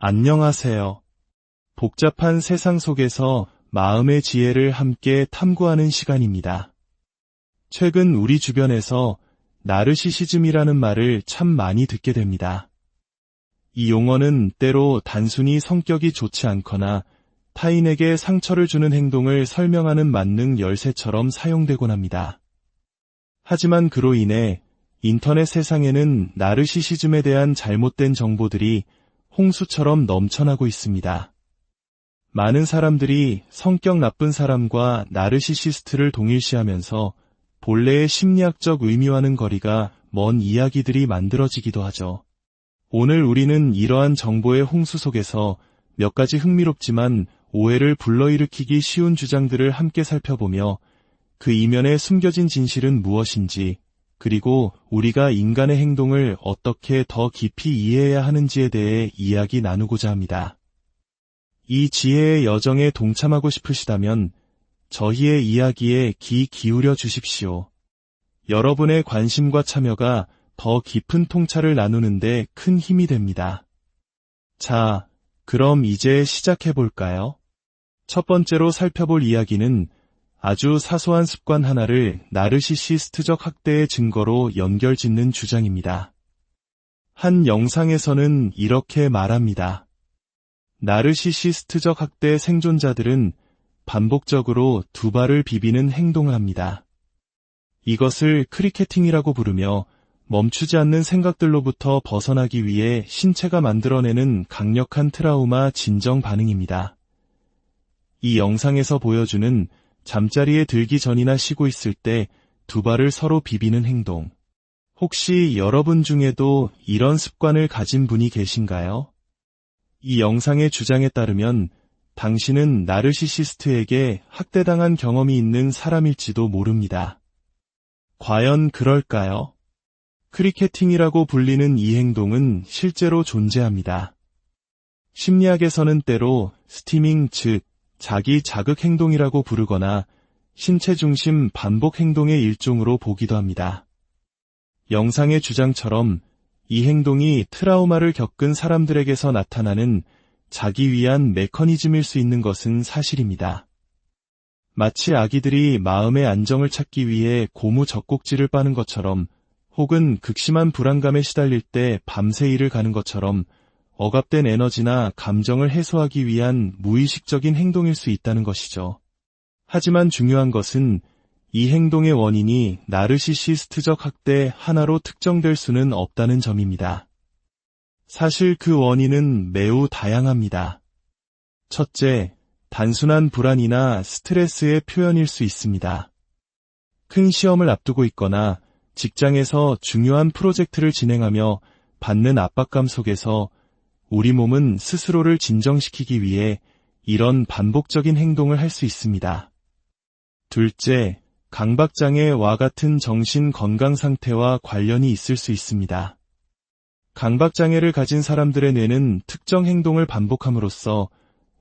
안녕하세요. 복잡한 세상 속에서 마음의 지혜를 함께 탐구하는 시간입니다. 최근 우리 주변에서 나르시시즘이라는 말을 참 많이 듣게 됩니다. 이 용어는 때로 단순히 성격이 좋지 않거나 타인에게 상처를 주는 행동을 설명하는 만능 열쇠처럼 사용되곤 합니다. 하지만 그로 인해 인터넷 세상에는 나르시시즘에 대한 잘못된 정보들이 홍수처럼 넘쳐나고 있습니다. 많은 사람들이 성격 나쁜 사람과 나르시시스트를 동일시하면서 본래의 심리학적 의미와는 거리가 먼 이야기들이 만들어지기도 하죠. 오늘 우리는 이러한 정보의 홍수 속에서 몇 가지 흥미롭지만 오해를 불러일으키기 쉬운 주장들을 함께 살펴보며 그 이면에 숨겨진 진실은 무엇인지, 그리고 우리가 인간의 행동을 어떻게 더 깊이 이해해야 하는지에 대해 이야기 나누고자 합니다. 이 지혜의 여정에 동참하고 싶으시다면 저희의 이야기에 귀 기울여 주십시오. 여러분의 관심과 참여가 더 깊은 통찰을 나누는데 큰 힘이 됩니다. 자, 그럼 이제 시작해볼까요? 첫 번째로 살펴볼 이야기는 아주 사소한 습관 하나를 나르시시스트적 학대의 증거로 연결짓는 주장입니다. 한 영상에서는 이렇게 말합니다. 나르시시스트적 학대 생존자들은 반복적으로 두 발을 비비는 행동을 합니다. 이것을 크리케팅이라고 부르며 멈추지 않는 생각들로부터 벗어나기 위해 신체가 만들어내는 강력한 트라우마 진정 반응입니다. 이 영상에서 보여주는 잠자리에 들기 전이나 쉬고 있을 때 두 발을 서로 비비는 행동. 혹시 여러분 중에도 이런 습관을 가진 분이 계신가요? 이 영상의 주장에 따르면 당신은 나르시시스트에게 학대당한 경험이 있는 사람일지도 모릅니다. 과연 그럴까요? 크리케팅이라고 불리는 이 행동은 실제로 존재합니다. 심리학에서는 때로 스티밍, 즉 자기 자극 행동이라고 부르거나 신체 중심 반복 행동의 일종으로 보기도 합니다. 영상의 주장처럼 이 행동이 트라우마를 겪은 사람들에게서 나타나는 자기 위한 메커니즘일 수 있는 것은 사실입니다. 마치 아기들이 마음의 안정을 찾기 위해 고무 젖꼭지를 빠는 것처럼, 혹은 극심한 불안감에 시달릴 때 밤새 일을 가는 것처럼 억압된 에너지나 감정을 해소하기 위한 무의식적인 행동일 수 있다는 것이죠. 하지만 중요한 것은 이 행동의 원인이 나르시시스트적 학대 하나로 특정될 수는 없다는 점입니다. 사실 그 원인은 매우 다양합니다. 첫째, 단순한 불안이나 스트레스의 표현일 수 있습니다. 큰 시험을 앞두고 있거나 직장에서 중요한 프로젝트를 진행하며 받는 압박감 속에서 우리 몸은 스스로를 진정시키기 위해 이런 반복적인 행동을 할 수 있습니다. 둘째, 강박장애와 같은 정신 건강 상태와 관련이 있을 수 있습니다. 강박장애를 가진 사람들의 뇌는 특정 행동을 반복함으로써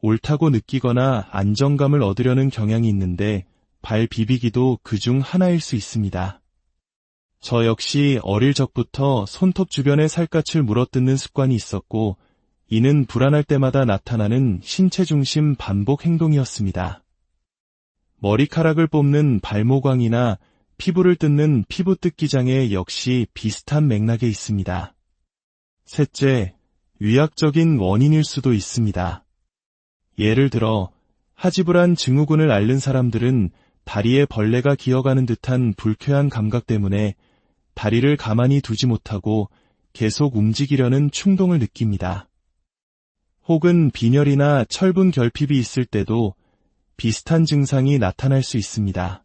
옳다고 느끼거나 안정감을 얻으려는 경향이 있는데 발 비비기도 그중 하나일 수 있습니다. 저 역시 어릴 적부터 손톱 주변에 살갗을 물어뜯는 습관이 있었고, 이는 불안할 때마다 나타나는 신체 중심 반복 행동이었습니다. 머리카락을 뽑는 발모광이나 피부를 뜯는 피부 뜯기 장애 역시 비슷한 맥락에 있습니다. 셋째, 위약적인 원인일 수도 있습니다. 예를 들어 하지불안 증후군을 앓는 사람들은 다리에 벌레가 기어가는 듯한 불쾌한 감각 때문에 다리를 가만히 두지 못하고 계속 움직이려는 충동을 느낍니다. 혹은 빈혈이나 철분 결핍이 있을 때도 비슷한 증상이 나타날 수 있습니다.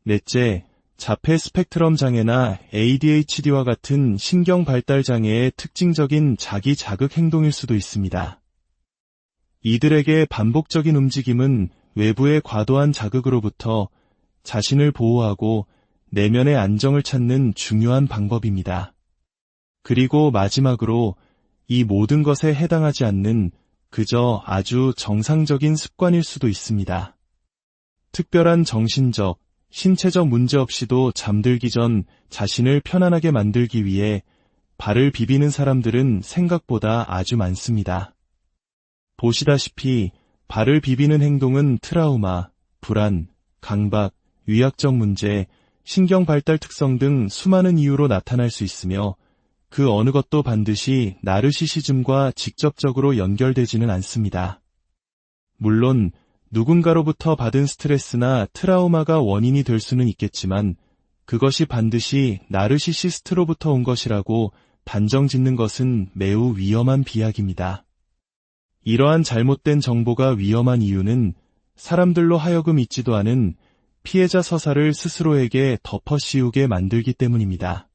넷째, 자폐 스펙트럼 장애나 ADHD와 같은 신경 발달 장애의 특징적인 자기 자극 행동일 수도 있습니다. 이들에게 반복적인 움직임은 외부의 과도한 자극으로부터 자신을 보호하고 내면의 안정을 찾는 중요한 방법입니다. 그리고 마지막으로 이 모든 것에 해당하지 않는 그저 아주 정상적인 습관일 수도 있습니다. 특별한 정신적, 신체적 문제 없이도 잠들기 전 자신을 편안하게 만들기 위해 발을 비비는 사람들은 생각보다 아주 많습니다. 보시다시피 발을 비비는 행동은 트라우마, 불안, 강박, 위약적 문제, 신경 발달 특성 등 수많은 이유로 나타날 수 있으며 그 어느 것도 반드시 나르시시즘과 직접적으로 연결되지는 않습니다. 물론 누군가로부터 받은 스트레스나 트라우마가 원인이 될 수는 있겠지만 그것이 반드시 나르시시스트로부터 온 것이라고 단정 짓는 것은 매우 위험한 비약입니다. 이러한 잘못된 정보가 위험한 이유는 사람들로 하여금 잊지도 않은 피해자 서사를 스스로에게 덮어씌우게 만들기 때문입니다.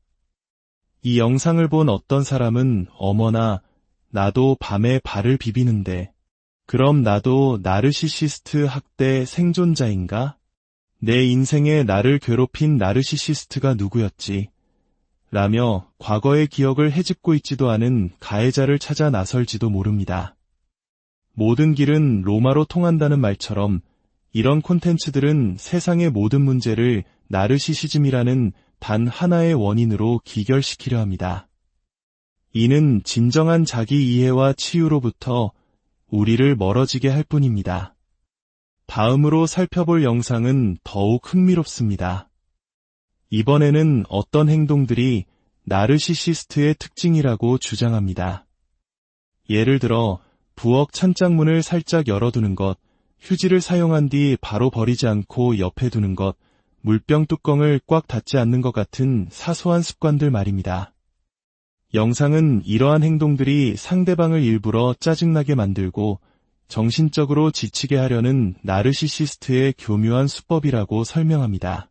이 영상을 본 어떤 사람은 어머나 나도 밤에 발을 비비는데 그럼 나도 나르시시스트 학대 생존자인가? 내 인생에 나를 괴롭힌 나르시시스트가 누구였지? 라며 과거의 기억을 헤집고 있지도 않은 가해자를 찾아 나설지도 모릅니다. 모든 길은 로마로 통한다는 말처럼 이런 콘텐츠들은 세상의 모든 문제를 나르시시즘이라는 단 하나의 원인으로 기결시키려 합니다. 이는 진정한 자기 이해와 치유로부터 우리를 멀어지게 할 뿐입니다. 다음으로 살펴볼 영상은 더욱 흥미롭습니다. 이번에는 어떤 행동들이 나르시시스트의 특징이라고 주장합니다. 예를 들어 부엌 찬장문을 살짝 열어두는 것, 휴지를 사용한 뒤 바로 버리지 않고 옆에 두는 것, 물병 뚜껑을 꽉 닫지 않는 것 같은 사소한 습관들 말입니다. 영상은 이러한 행동들이 상대방을 일부러 짜증나게 만들고 정신적으로 지치게 하려는 나르시시스트의 교묘한 수법이라고 설명합니다.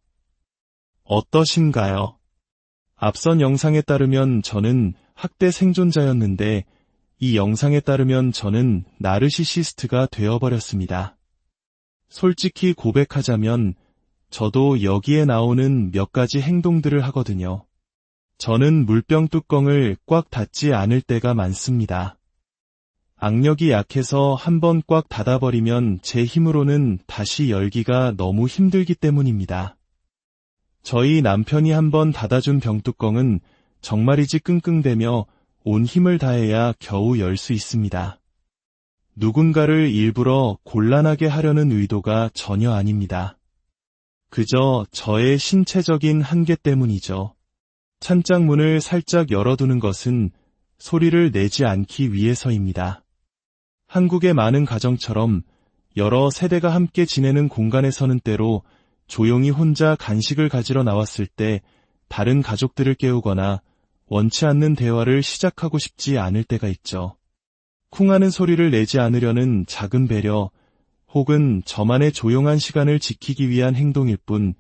어떠신가요? 앞선 영상에 따르면 저는 학대 생존자였는데 이 영상에 따르면 저는 나르시시스트가 되어버렸습니다. 솔직히 고백하자면 저도 여기에 나오는 몇 가지 행동들을 하거든요. 저는 물병 뚜껑을 꽉 닫지 않을 때가 많습니다. 악력이 약해서 한번 꽉 닫아버리면 제 힘으로는 다시 열기가 너무 힘들기 때문입니다. 저희 남편이 한번 닫아준 병뚜껑은 정말이지 끙끙대며 온 힘을 다해야 겨우 열 수 있습니다. 누군가를 일부러 곤란하게 하려는 의도가 전혀 아닙니다. 그저 저의 신체적인 한계 때문이죠. 찬장문을 살짝 열어두는 것은 소리를 내지 않기 위해서입니다. 한국의 많은 가정처럼 여러 세대가 함께 지내는 공간에서는 때로 조용히 혼자 간식을 가지러 나왔을 때 다른 가족들을 깨우거나 원치 않는 대화를 시작하고 싶지 않을 때가 있죠. 쿵하는 소리를 내지 않으려는 작은 배려 혹은 저만의 조용한 시간을 지키기 위한 행동일 뿐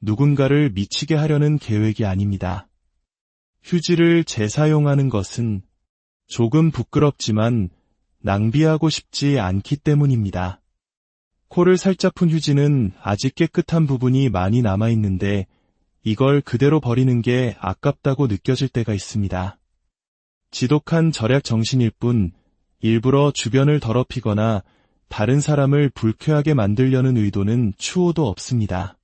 누군가를 미치게 하려는 계획이 아닙니다. 휴지를 재사용하는 것은 조금 부끄럽지만 낭비하고 싶지 않기 때문입니다. 코를 살짝 푼 휴지는 아직 깨끗한 부분이 많이 남아있는데 이걸 그대로 버리는 게 아깝다고 느껴질 때가 있습니다. 지독한 절약 정신일 뿐 일부러 주변을 더럽히거나 다른 사람을 불쾌하게 만들려는 의도는 추호도 없습니다.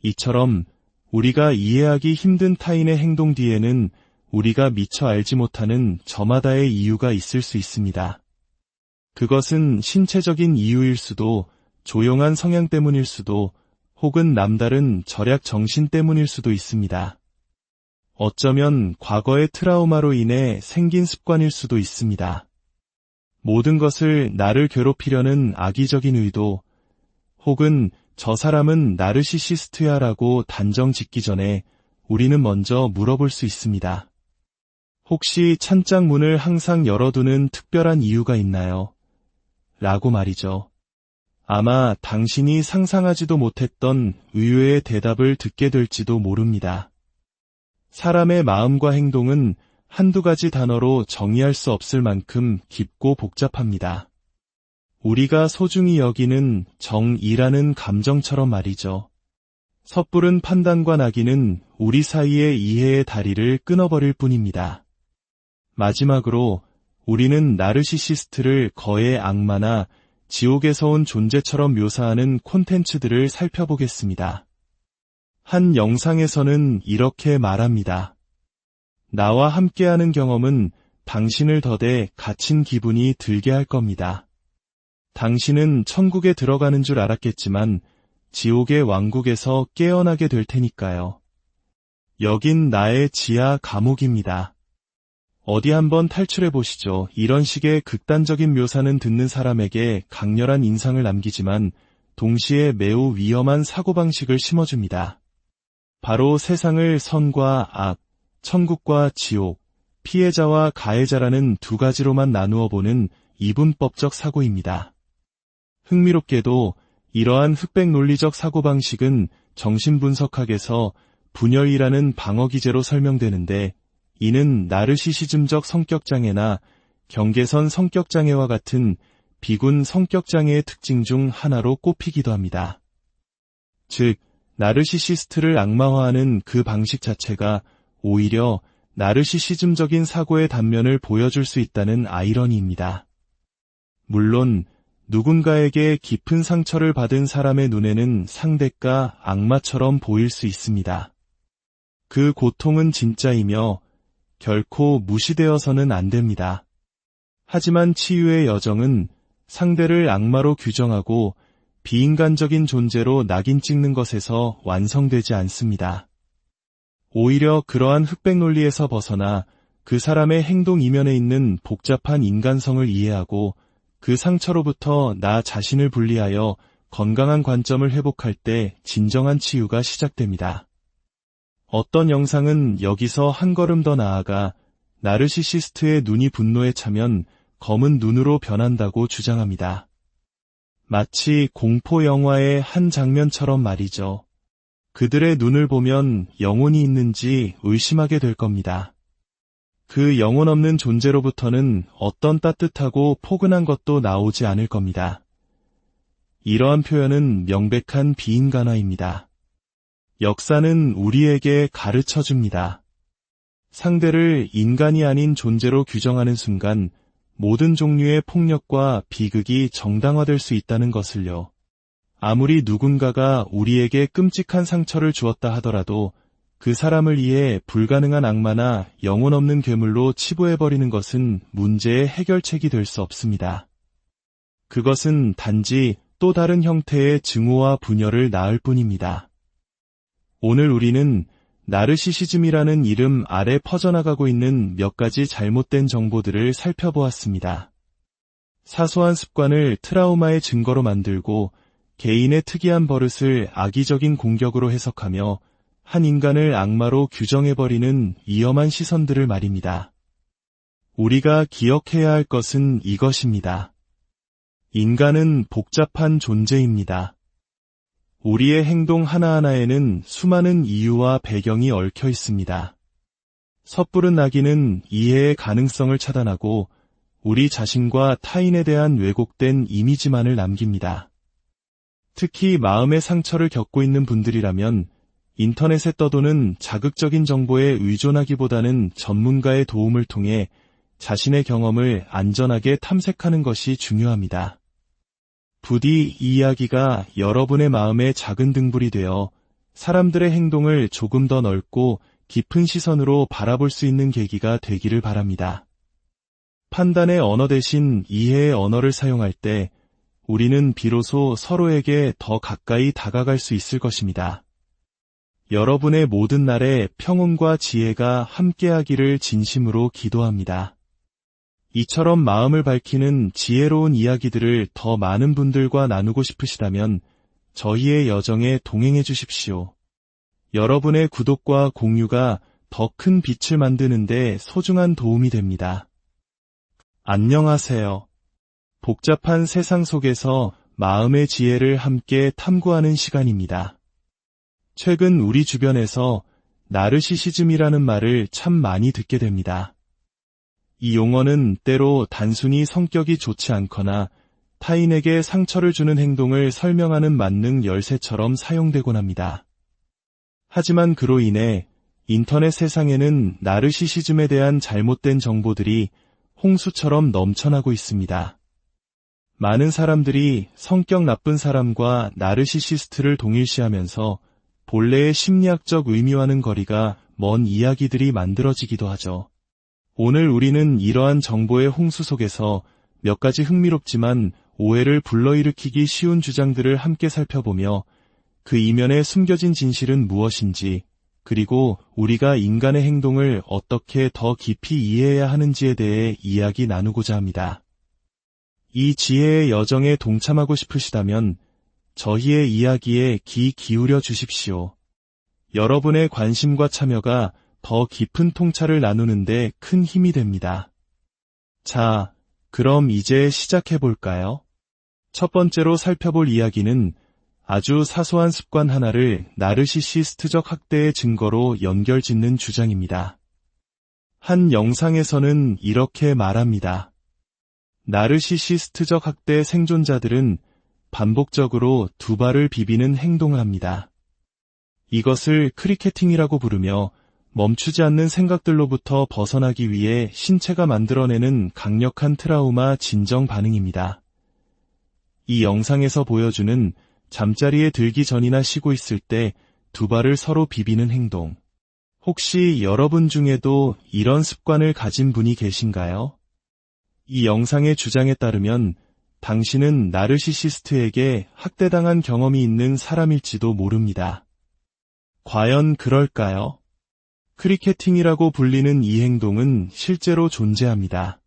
이처럼 우리가 이해하기 힘든 타인의 행동 뒤에는 우리가 미처 알지 못하는 저마다의 이유가 있을 수 있습니다. 그것은 신체적인 이유일 수도, 조용한 성향 때문일 수도, 혹은 남다른 절약 정신 때문일 수도 있습니다. 어쩌면 과거의 트라우마로 인해 생긴 습관일 수도 있습니다. 모든 것을 나를 괴롭히려는 악의적인 의도, 혹은 저 사람은 나르시시스트야 라고 단정 짓기 전에 우리는 먼저 물어볼 수 있습니다. 혹시 찬장문을 항상 열어두는 특별한 이유가 있나요? 라고 말이죠. 아마 당신이 상상하지도 못했던 의외의 대답을 듣게 될지도 모릅니다. 사람의 마음과 행동은 한두 가지 단어로 정의할 수 없을 만큼 깊고 복잡합니다. 우리가 소중히 여기는 정이라는 감정처럼 말이죠. 섣부른 판단과 낙인은 우리 사이의 이해의 다리를 끊어버릴 뿐입니다. 마지막으로 우리는 나르시시스트를 거의 악마나 지옥에서 온 존재처럼 묘사하는 콘텐츠들을 살펴보겠습니다. 한 영상에서는 이렇게 말합니다. 나와 함께하는 경험은 당신을 더대 갇힌 기분이 들게 할 겁니다. 당신은 천국에 들어가는 줄 알았겠지만 지옥의 왕국에서 깨어나게 될 테니까요. 여긴 나의 지하 감옥입니다. 어디 한번 탈출해 보시죠. 이런 식의 극단적인 묘사는 듣는 사람에게 강렬한 인상을 남기지만 동시에 매우 위험한 사고방식을 심어줍니다. 바로 세상을 선과 악, 천국과 지옥, 피해자와 가해자라는 두 가지로만 나누어 보는 이분법적 사고입니다. 흥미롭게도 이러한 흑백 논리적 사고방식은 정신분석학에서 분열이라는 방어기제로 설명되는데, 이는 나르시시즘적 성격장애나 경계선 성격장애와 같은 비군 성격장애의 특징 중 하나로 꼽히기도 합니다. 즉, 나르시시스트를 악마화하는 그 방식 자체가 오히려 나르시시즘적인 사고의 단면을 보여줄 수 있다는 아이러니입니다. 물론 누군가에게 깊은 상처를 받은 사람의 눈에는 상대가 악마처럼 보일 수 있습니다. 그 고통은 진짜이며 결코 무시되어서는 안 됩니다. 하지만 치유의 여정은 상대를 악마로 규정하고 비인간적인 존재로 낙인 찍는 것에서 완성되지 않습니다. 오히려 그러한 흑백 논리에서 벗어나 그 사람의 행동 이면에 있는 복잡한 인간성을 이해하고 그 상처로부터 나 자신을 분리하여 건강한 관점을 회복할 때 진정한 치유가 시작됩니다. 어떤 영상은 여기서 한 걸음 더 나아가 나르시시스트의 눈이 분노에 차면 검은 눈으로 변한다고 주장합니다. 마치 공포 영화의 한 장면처럼 말이죠. 그들의 눈을 보면 영혼이 있는지 의심하게 될 겁니다. 그 영혼 없는 존재로부터는 어떤 따뜻하고 포근한 것도 나오지 않을 겁니다. 이러한 표현은 명백한 비인간화입니다. 역사는 우리에게 가르쳐줍니다. 상대를 인간이 아닌 존재로 규정하는 순간 모든 종류의 폭력과 비극이 정당화될 수 있다는 것을요. 아무리 누군가가 우리에게 끔찍한 상처를 주었다 하더라도 그 사람을 이해 불가능한 악마나 영혼 없는 괴물로 치부해버리는 것은 문제의 해결책이 될 수 없습니다. 그것은 단지 또 다른 형태의 증오와 분열을 낳을 뿐입니다. 오늘 우리는 나르시시즘이라는 이름 아래 퍼져나가고 있는 몇 가지 잘못된 정보들을 살펴보았습니다. 사소한 습관을 트라우마의 증거로 만들고 개인의 특이한 버릇을 악의적인 공격으로 해석하며 한 인간을 악마로 규정해버리는 위험한 시선들을 말입니다. 우리가 기억해야 할 것은 이것입니다. 인간은 복잡한 존재입니다. 우리의 행동 하나하나에는 수많은 이유와 배경이 얽혀 있습니다. 섣부른 악의는 이해의 가능성을 차단하고 우리 자신과 타인에 대한 왜곡된 이미지만을 남깁니다. 특히 마음의 상처를 겪고 있는 분들이라면 인터넷에 떠도는 자극적인 정보에 의존하기보다는 전문가의 도움을 통해 자신의 경험을 안전하게 탐색하는 것이 중요합니다. 부디 이 이야기가 여러분의 마음에 작은 등불이 되어 사람들의 행동을 조금 더 넓고 깊은 시선으로 바라볼 수 있는 계기가 되기를 바랍니다. 판단의 언어 대신 이해의 언어를 사용할 때 우리는 비로소 서로에게 더 가까이 다가갈 수 있을 것입니다. 여러분의 모든 날에 평온과 지혜가 함께하기를 진심으로 기도합니다. 이처럼 마음을 밝히는 지혜로운 이야기들을 더 많은 분들과 나누고 싶으시다면 저희의 여정에 동행해 주십시오. 여러분의 구독과 공유가 더 큰 빛을 만드는 데 소중한 도움이 됩니다. 안녕하세요. 복잡한 세상 속에서 마음의 지혜를 함께 탐구하는 시간입니다. 최근 우리 주변에서 나르시시즘이라는 말을 참 많이 듣게 됩니다. 이 용어는 때로 단순히 성격이 좋지 않거나 타인에게 상처를 주는 행동을 설명하는 만능 열쇠처럼 사용되곤 합니다. 하지만 그로 인해 인터넷 세상에는 나르시시즘에 대한 잘못된 정보들이 홍수처럼 넘쳐나고 있습니다. 많은 사람들이 성격 나쁜 사람과 나르시시스트를 동일시하면서 본래의 심리학적 의미와는 거리가 먼 이야기들이 만들어지기도 하죠. 오늘 우리는 이러한 정보의 홍수 속에서 몇 가지 흥미롭지만 오해를 불러일으키기 쉬운 주장들을 함께 살펴보며 그 이면에 숨겨진 진실은 무엇인지, 그리고 우리가 인간의 행동을 어떻게 더 깊이 이해해야 하는지에 대해 이야기 나누고자 합니다. 이 지혜의 여정에 동참하고 싶으시다면 저희의 이야기에 귀 기울여 주십시오. 여러분의 관심과 참여가 더 깊은 통찰을 나누는데 큰 힘이 됩니다. 자, 그럼 이제 시작해볼까요? 첫 번째로 살펴볼 이야기는 아주 사소한 습관 하나를 나르시시스트적 학대의 증거로 연결짓는 주장입니다. 한 영상에서는 이렇게 말합니다. 나르시시스트적 학대 생존자들은 반복적으로 두 발을 비비는 행동을 합니다. 이것을 크리케팅이라고 부르며 멈추지 않는 생각들로부터 벗어나기 위해 신체가 만들어내는 강력한 트라우마 진정 반응입니다. 이 영상에서 보여주는 잠자리에 들기 전이나 쉬고 있을 때 두 발을 서로 비비는 행동. 혹시 여러분 중에도 이런 습관을 가진 분이 계신가요? 이 영상의 주장에 따르면 당신은 나르시시스트에게 학대당한 경험이 있는 사람일지도 모릅니다. 과연 그럴까요? 크리케팅이라고 불리는 이 행동은 실제로 존재합니다.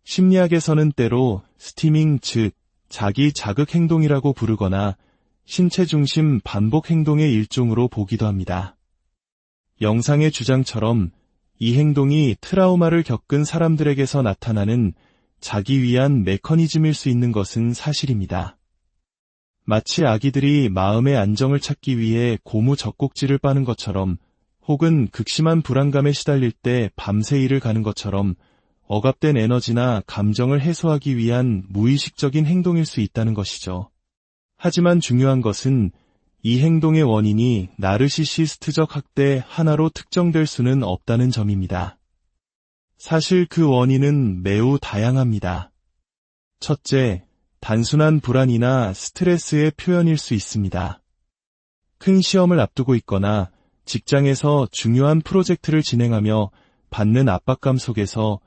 심리학에서는 때로 스티밍, 즉 자기 자극 행동이라고 부르거나 신체 중심 반복 행동의 일종으로 보기도 합니다. 영상의 주장처럼 이 행동이 트라우마를 겪은 사람들에게서 나타나는 자기 위한 메커니즘일 수 있는 것은 사실입니다. 마치 아기들이 마음의 안정을 찾기 위해 고무 젖꼭지를 빠는 것처럼, 혹은 극심한 불안감에 시달릴 때 밤새 일을 가는 것처럼 억압된 에너지나 감정을 해소하기 위한 무의식적인 행동일 수 있다는 것이죠. 하지만 중요한 것은 이 행동의 원인이 나르시시스트적 학대 하나로 특정될 수는 없다는 점입니다. 사실 그 원인은 매우 다양합니다. 첫째, 단순한 불안이나 스트레스의 표현일 수 있습니다. 큰 시험을 앞두고 있거나 직장에서 중요한 프로젝트를 진행하며 받는 압박감 속에서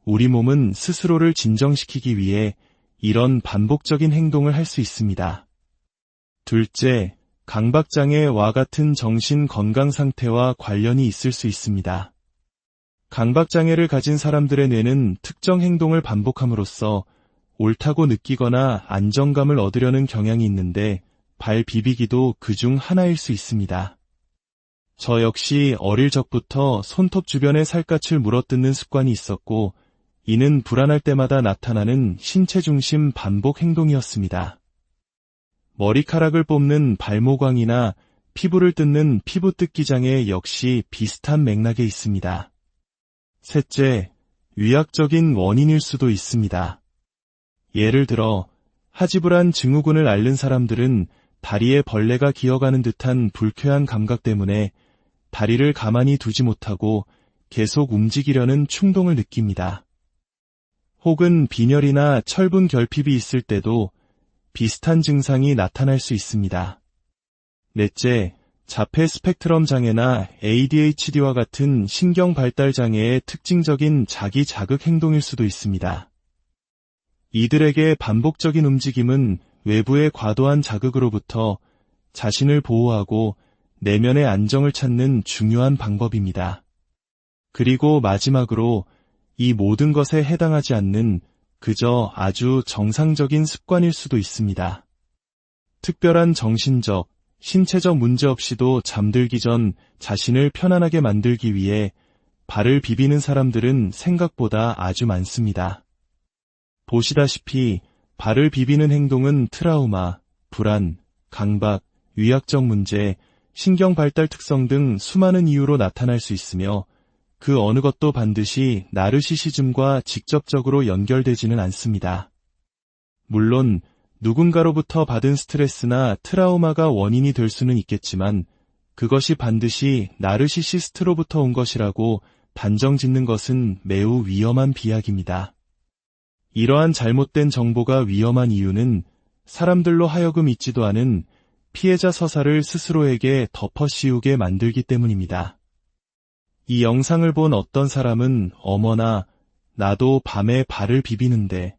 우리 몸은 스스로를 진정시키기 위해 이런 반복적인 행동을 할 수 있습니다. 둘째, 강박장애와 같은 정신 건강 상태와 관련이 있을 수 있습니다. 강박장애를 가진 사람들의 뇌는 특정 행동을 반복함으로써 옳다고 느끼거나 안정감을 얻으려는 경향이 있는데 발 비비기도 그중 하나일 수 있습니다. 저 역시 어릴 적부터 손톱 주변에 살갗을 물어뜯는 습관이 있었고, 이는 불안할 때마다 나타나는 신체 중심 반복 행동이었습니다. 머리카락을 뽑는 발모광이나 피부를 뜯는 피부 뜯기 장애 역시 비슷한 맥락에 있습니다. 셋째, 위약적인 원인일 수도 있습니다. 예를 들어 하지불안 증후군을 앓는 사람들은 다리에 벌레가 기어가는 듯한 불쾌한 감각 때문에 다리를 가만히 두지 못하고 계속 움직이려는 충동을 느낍니다. 혹은 빈혈이나 철분 결핍이 있을 때도 비슷한 증상이 나타날 수 있습니다. 넷째, 자폐 스펙트럼 장애나 ADHD와 같은 신경 발달 장애의 특징적인 자기 자극 행동일 수도 있습니다. 이들에게 반복적인 움직임은 외부의 과도한 자극으로부터 자신을 보호하고 내면의 안정을 찾는 중요한 방법입니다. 그리고 마지막으로 이 모든 것에 해당하지 않는 그저 아주 정상적인 습관일 수도 있습니다. 특별한 정신적, 신체적 문제 없이도 잠들기 전 자신을 편안하게 만들기 위해 발을 비비는 사람들은 생각보다 아주 많습니다. 보시다시피 발을 비비는 행동은 트라우마, 불안, 강박, 위약적 문제, 신경 발달 특성 등 수많은 이유로 나타날 수 있으며 그 어느 것도 반드시 나르시시즘과 직접적으로 연결되지는 않습니다. 물론 누군가로부터 받은 스트레스나 트라우마가 원인이 될 수는 있겠지만 그것이 반드시 나르시시스트로부터 온 것이라고 단정짓는 것은 매우 위험한 비약입니다. 이러한 잘못된 정보가 위험한 이유는 사람들로 하여금 잊지도 않은 피해자 서사를 스스로에게 덮어씌우게 만들기 때문입니다. 이 영상을 본 어떤 사람은 어머나 나도 밤에 발을 비비는데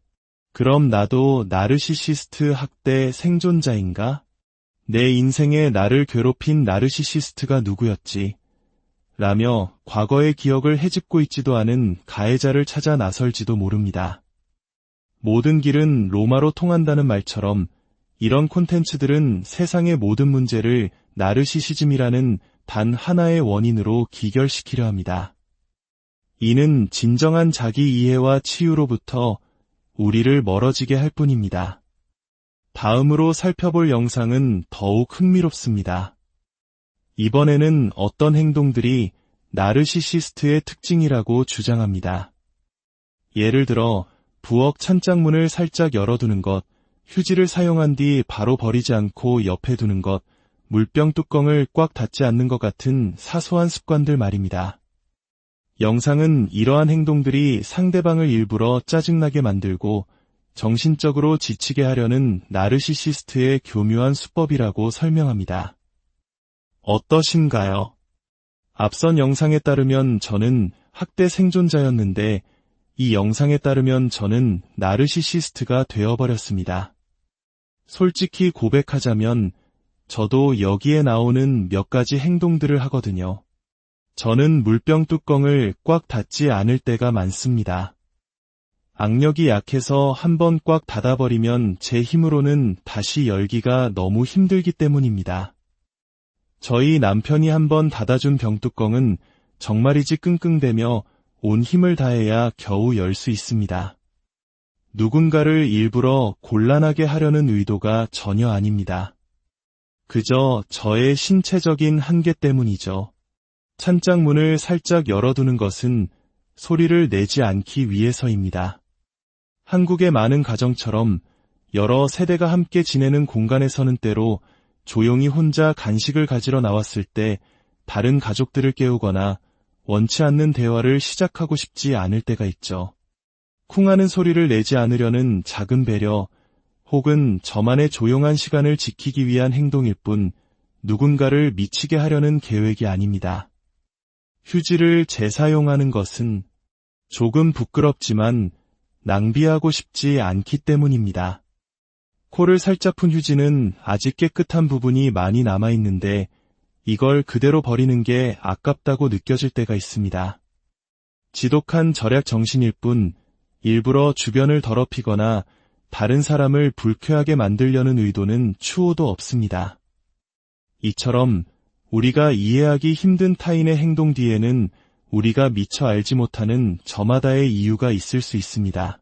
그럼 나도 나르시시스트 학대 생존자인가? 내 인생에 나를 괴롭힌 나르시시스트가 누구였지? 라며 과거의 기억을 헤집고 있지도 않은 가해자를 찾아 나설지도 모릅니다. 모든 길은 로마로 통한다는 말처럼 이런 콘텐츠들은 세상의 모든 문제를 나르시시즘이라는 단 하나의 원인으로 기결시키려 합니다. 이는 진정한 자기 이해와 치유로부터 우리를 멀어지게 할 뿐입니다. 다음으로 살펴볼 영상은 더욱 흥미롭습니다. 이번에는 어떤 행동들이 나르시시스트의 특징이라고 주장합니다. 예를 들어 부엌 찬장문을 살짝 열어두는 것, 휴지를 사용한 뒤 바로 버리지 않고 옆에 두는 것, 물병 뚜껑을 꽉 닫지 않는 것 같은 사소한 습관들 말입니다. 영상은 이러한 행동들이 상대방을 일부러 짜증나게 만들고 정신적으로 지치게 하려는 나르시시스트의 교묘한 수법이라고 설명합니다. 어떠신가요? 앞선 영상에 따르면 저는 학대 생존자였는데 이 영상에 따르면 저는 나르시시스트가 되어버렸습니다. 솔직히 고백하자면 저도 여기에 나오는 몇 가지 행동들을 하거든요. 저는 물병 뚜껑을 꽉 닫지 않을 때가 많습니다. 악력이 약해서 한번 꽉 닫아버리면 제 힘으로는 다시 열기가 너무 힘들기 때문입니다. 저희 남편이 한번 닫아준 병뚜껑은 정말이지 끙끙대며 온 힘을 다해야 겨우 열 수 있습니다. 누군가를 일부러 곤란하게 하려는 의도가 전혀 아닙니다. 그저 저의 신체적인 한계 때문이죠. 찬장문을 살짝 열어두는 것은 소리를 내지 않기 위해서입니다. 한국의 많은 가정처럼 여러 세대가 함께 지내는 공간에서는 때로 조용히 혼자 간식을 가지러 나왔을 때 다른 가족들을 깨우거나 원치 않는 대화를 시작하고 싶지 않을 때가 있죠. 쿵하는 소리를 내지 않으려는 작은 배려 혹은 저만의 조용한 시간을 지키기 위한 행동일 뿐 누군가를 미치게 하려는 계획이 아닙니다. 휴지를 재사용하는 것은 조금 부끄럽지만 낭비하고 싶지 않기 때문입니다. 코를 살짝 푼 휴지는 아직 깨끗한 부분이 많이 남아있는데 이걸 그대로 버리는 게 아깝다고 느껴질 때가 있습니다. 지독한 절약 정신일 뿐 일부러 주변을 더럽히거나 다른 사람을 불쾌하게 만들려는 의도는 추호도 없습니다. 이처럼 우리가 이해하기 힘든 타인의 행동 뒤에는 우리가 미처 알지 못하는 저마다의 이유가 있을 수 있습니다.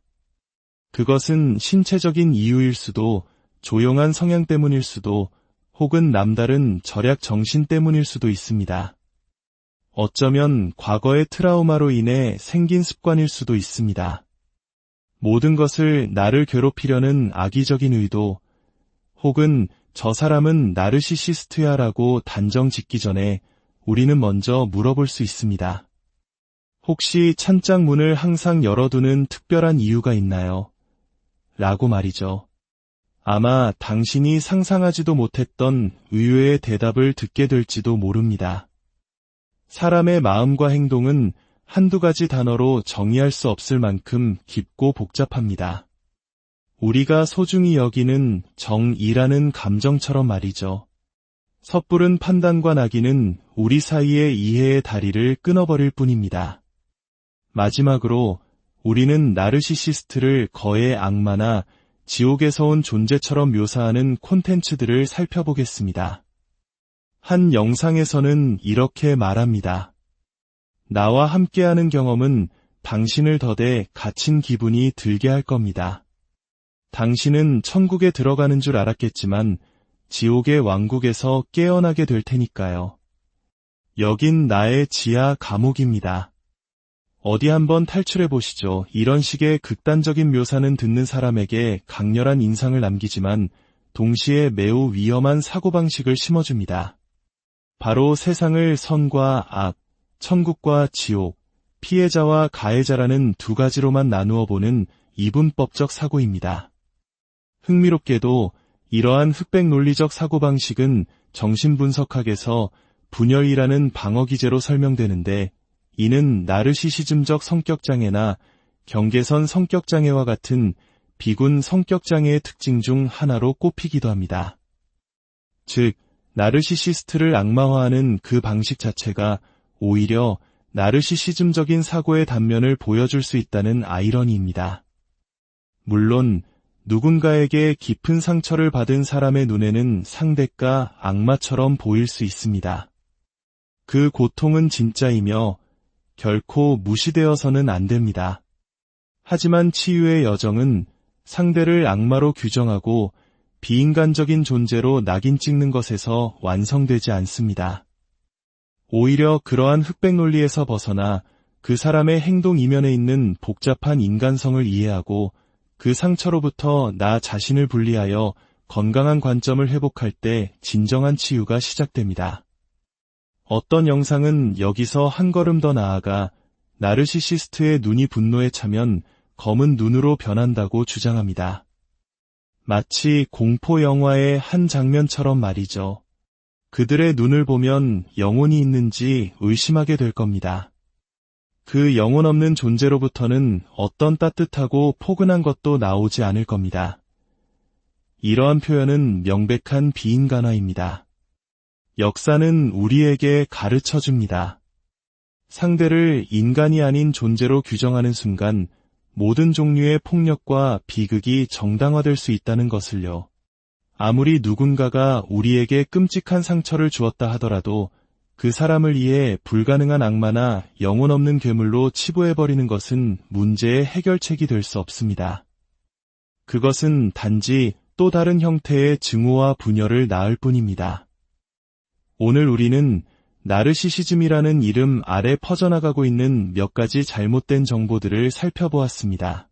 그것은 신체적인 이유일 수도, 조용한 성향 때문일 수도, 혹은 남다른 절약 정신 때문일 수도 있습니다. 어쩌면 과거의 트라우마로 인해 생긴 습관일 수도 있습니다. 모든 것을 나를 괴롭히려는 악의적인 의도, 혹은 저 사람은 나르시시스트야라고 단정 짓기 전에 우리는 먼저 물어볼 수 있습니다. 혹시 찬장문을 항상 열어두는 특별한 이유가 있나요? 라고 말이죠. 아마 당신이 상상하지도 못했던 의외의 대답을 듣게 될지도 모릅니다. 사람의 마음과 행동은 한두 가지 단어로 정의할 수 없을 만큼 깊고 복잡합니다. 우리가 소중히 여기는 정이라는 감정처럼 말이죠. 섣부른 판단과 낙인은 우리 사이의 이해의 다리를 끊어버릴 뿐입니다. 마지막으로 우리는 나르시시스트를 거의 악마나 지옥에서 온 존재처럼 묘사하는 콘텐츠들을 살펴보겠습니다. 한 영상에서는 이렇게 말합니다. 나와 함께하는 경험은 당신을 더대 갇힌 기분이 들게 할 겁니다. 당신은 천국에 들어가는 줄 알았겠지만 지옥의 왕국에서 깨어나게 될 테니까요. 여긴 나의 지하 감옥입니다. 어디 한번 탈출해 보시죠. 이런 식의 극단적인 묘사는 듣는 사람에게 강렬한 인상을 남기지만 동시에 매우 위험한 사고방식을 심어줍니다. 바로 세상을 선과 악, 천국과 지옥, 피해자와 가해자라는 두 가지로만 나누어 보는 이분법적 사고입니다. 흥미롭게도 이러한 흑백 논리적 사고방식은 정신분석학에서 분열이라는 방어기제로 설명되는데 이는 나르시시즘적 성격장애나 경계선 성격장애와 같은 비군 성격장애의 특징 중 하나로 꼽히기도 합니다. 즉, 나르시시스트를 악마화하는 그 방식 자체가 오히려 나르시시즘적인 사고의 단면을 보여줄 수 있다는 아이러니입니다. 물론 누군가에게 깊은 상처를 받은 사람의 눈에는 상대가 악마처럼 보일 수 있습니다. 그 고통은 진짜이며 결코 무시되어서는 안 됩니다. 하지만 치유의 여정은 상대를 악마로 규정하고 비인간적인 존재로 낙인 찍는 것에서 완성되지 않습니다. 오히려 그러한 흑백 논리에서 벗어나 그 사람의 행동 이면에 있는 복잡한 인간성을 이해하고 그 상처로부터 나 자신을 분리하여 건강한 관점을 회복할 때 진정한 치유가 시작됩니다. 어떤 영상은 여기서 한 걸음 더 나아가 나르시시스트의 눈이 분노에 차면 검은 눈으로 변한다고 주장합니다. 마치 공포 영화의 한 장면처럼 말이죠. 그들의 눈을 보면 영혼이 있는지 의심하게 될 겁니다. 그 영혼 없는 존재로부터는 어떤 따뜻하고 포근한 것도 나오지 않을 겁니다. 이러한 표현은 명백한 비인간화입니다. 역사는 우리에게 가르쳐줍니다. 상대를 인간이 아닌 존재로 규정하는 순간 모든 종류의 폭력과 비극이 정당화될 수 있다는 것을요. 아무리 누군가가 우리에게 끔찍한 상처를 주었다 하더라도 그 사람을 이해 불가능한 악마나 영혼 없는 괴물로 치부해버리는 것은 문제의 해결책이 될 수 없습니다. 그것은 단지 또 다른 형태의 증오와 분열을 낳을 뿐입니다. 오늘 우리는 나르시시즘이라는 이름 아래 퍼져나가고 있는 몇 가지 잘못된 정보들을 살펴보았습니다.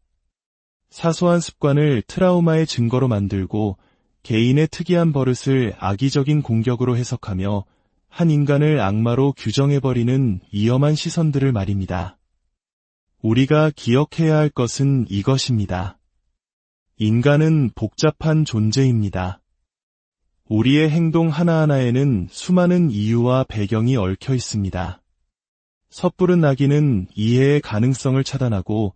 사소한 습관을 트라우마의 증거로 만들고 개인의 특이한 버릇을 악의적인 공격으로 해석하며 한 인간을 악마로 규정해버리는 위험한 시선들을 말입니다. 우리가 기억해야 할 것은 이것입니다. 인간은 복잡한 존재입니다. 우리의 행동 하나하나에는 수많은 이유와 배경이 얽혀 있습니다. 섣부른 낙인은 이해의 가능성을 차단하고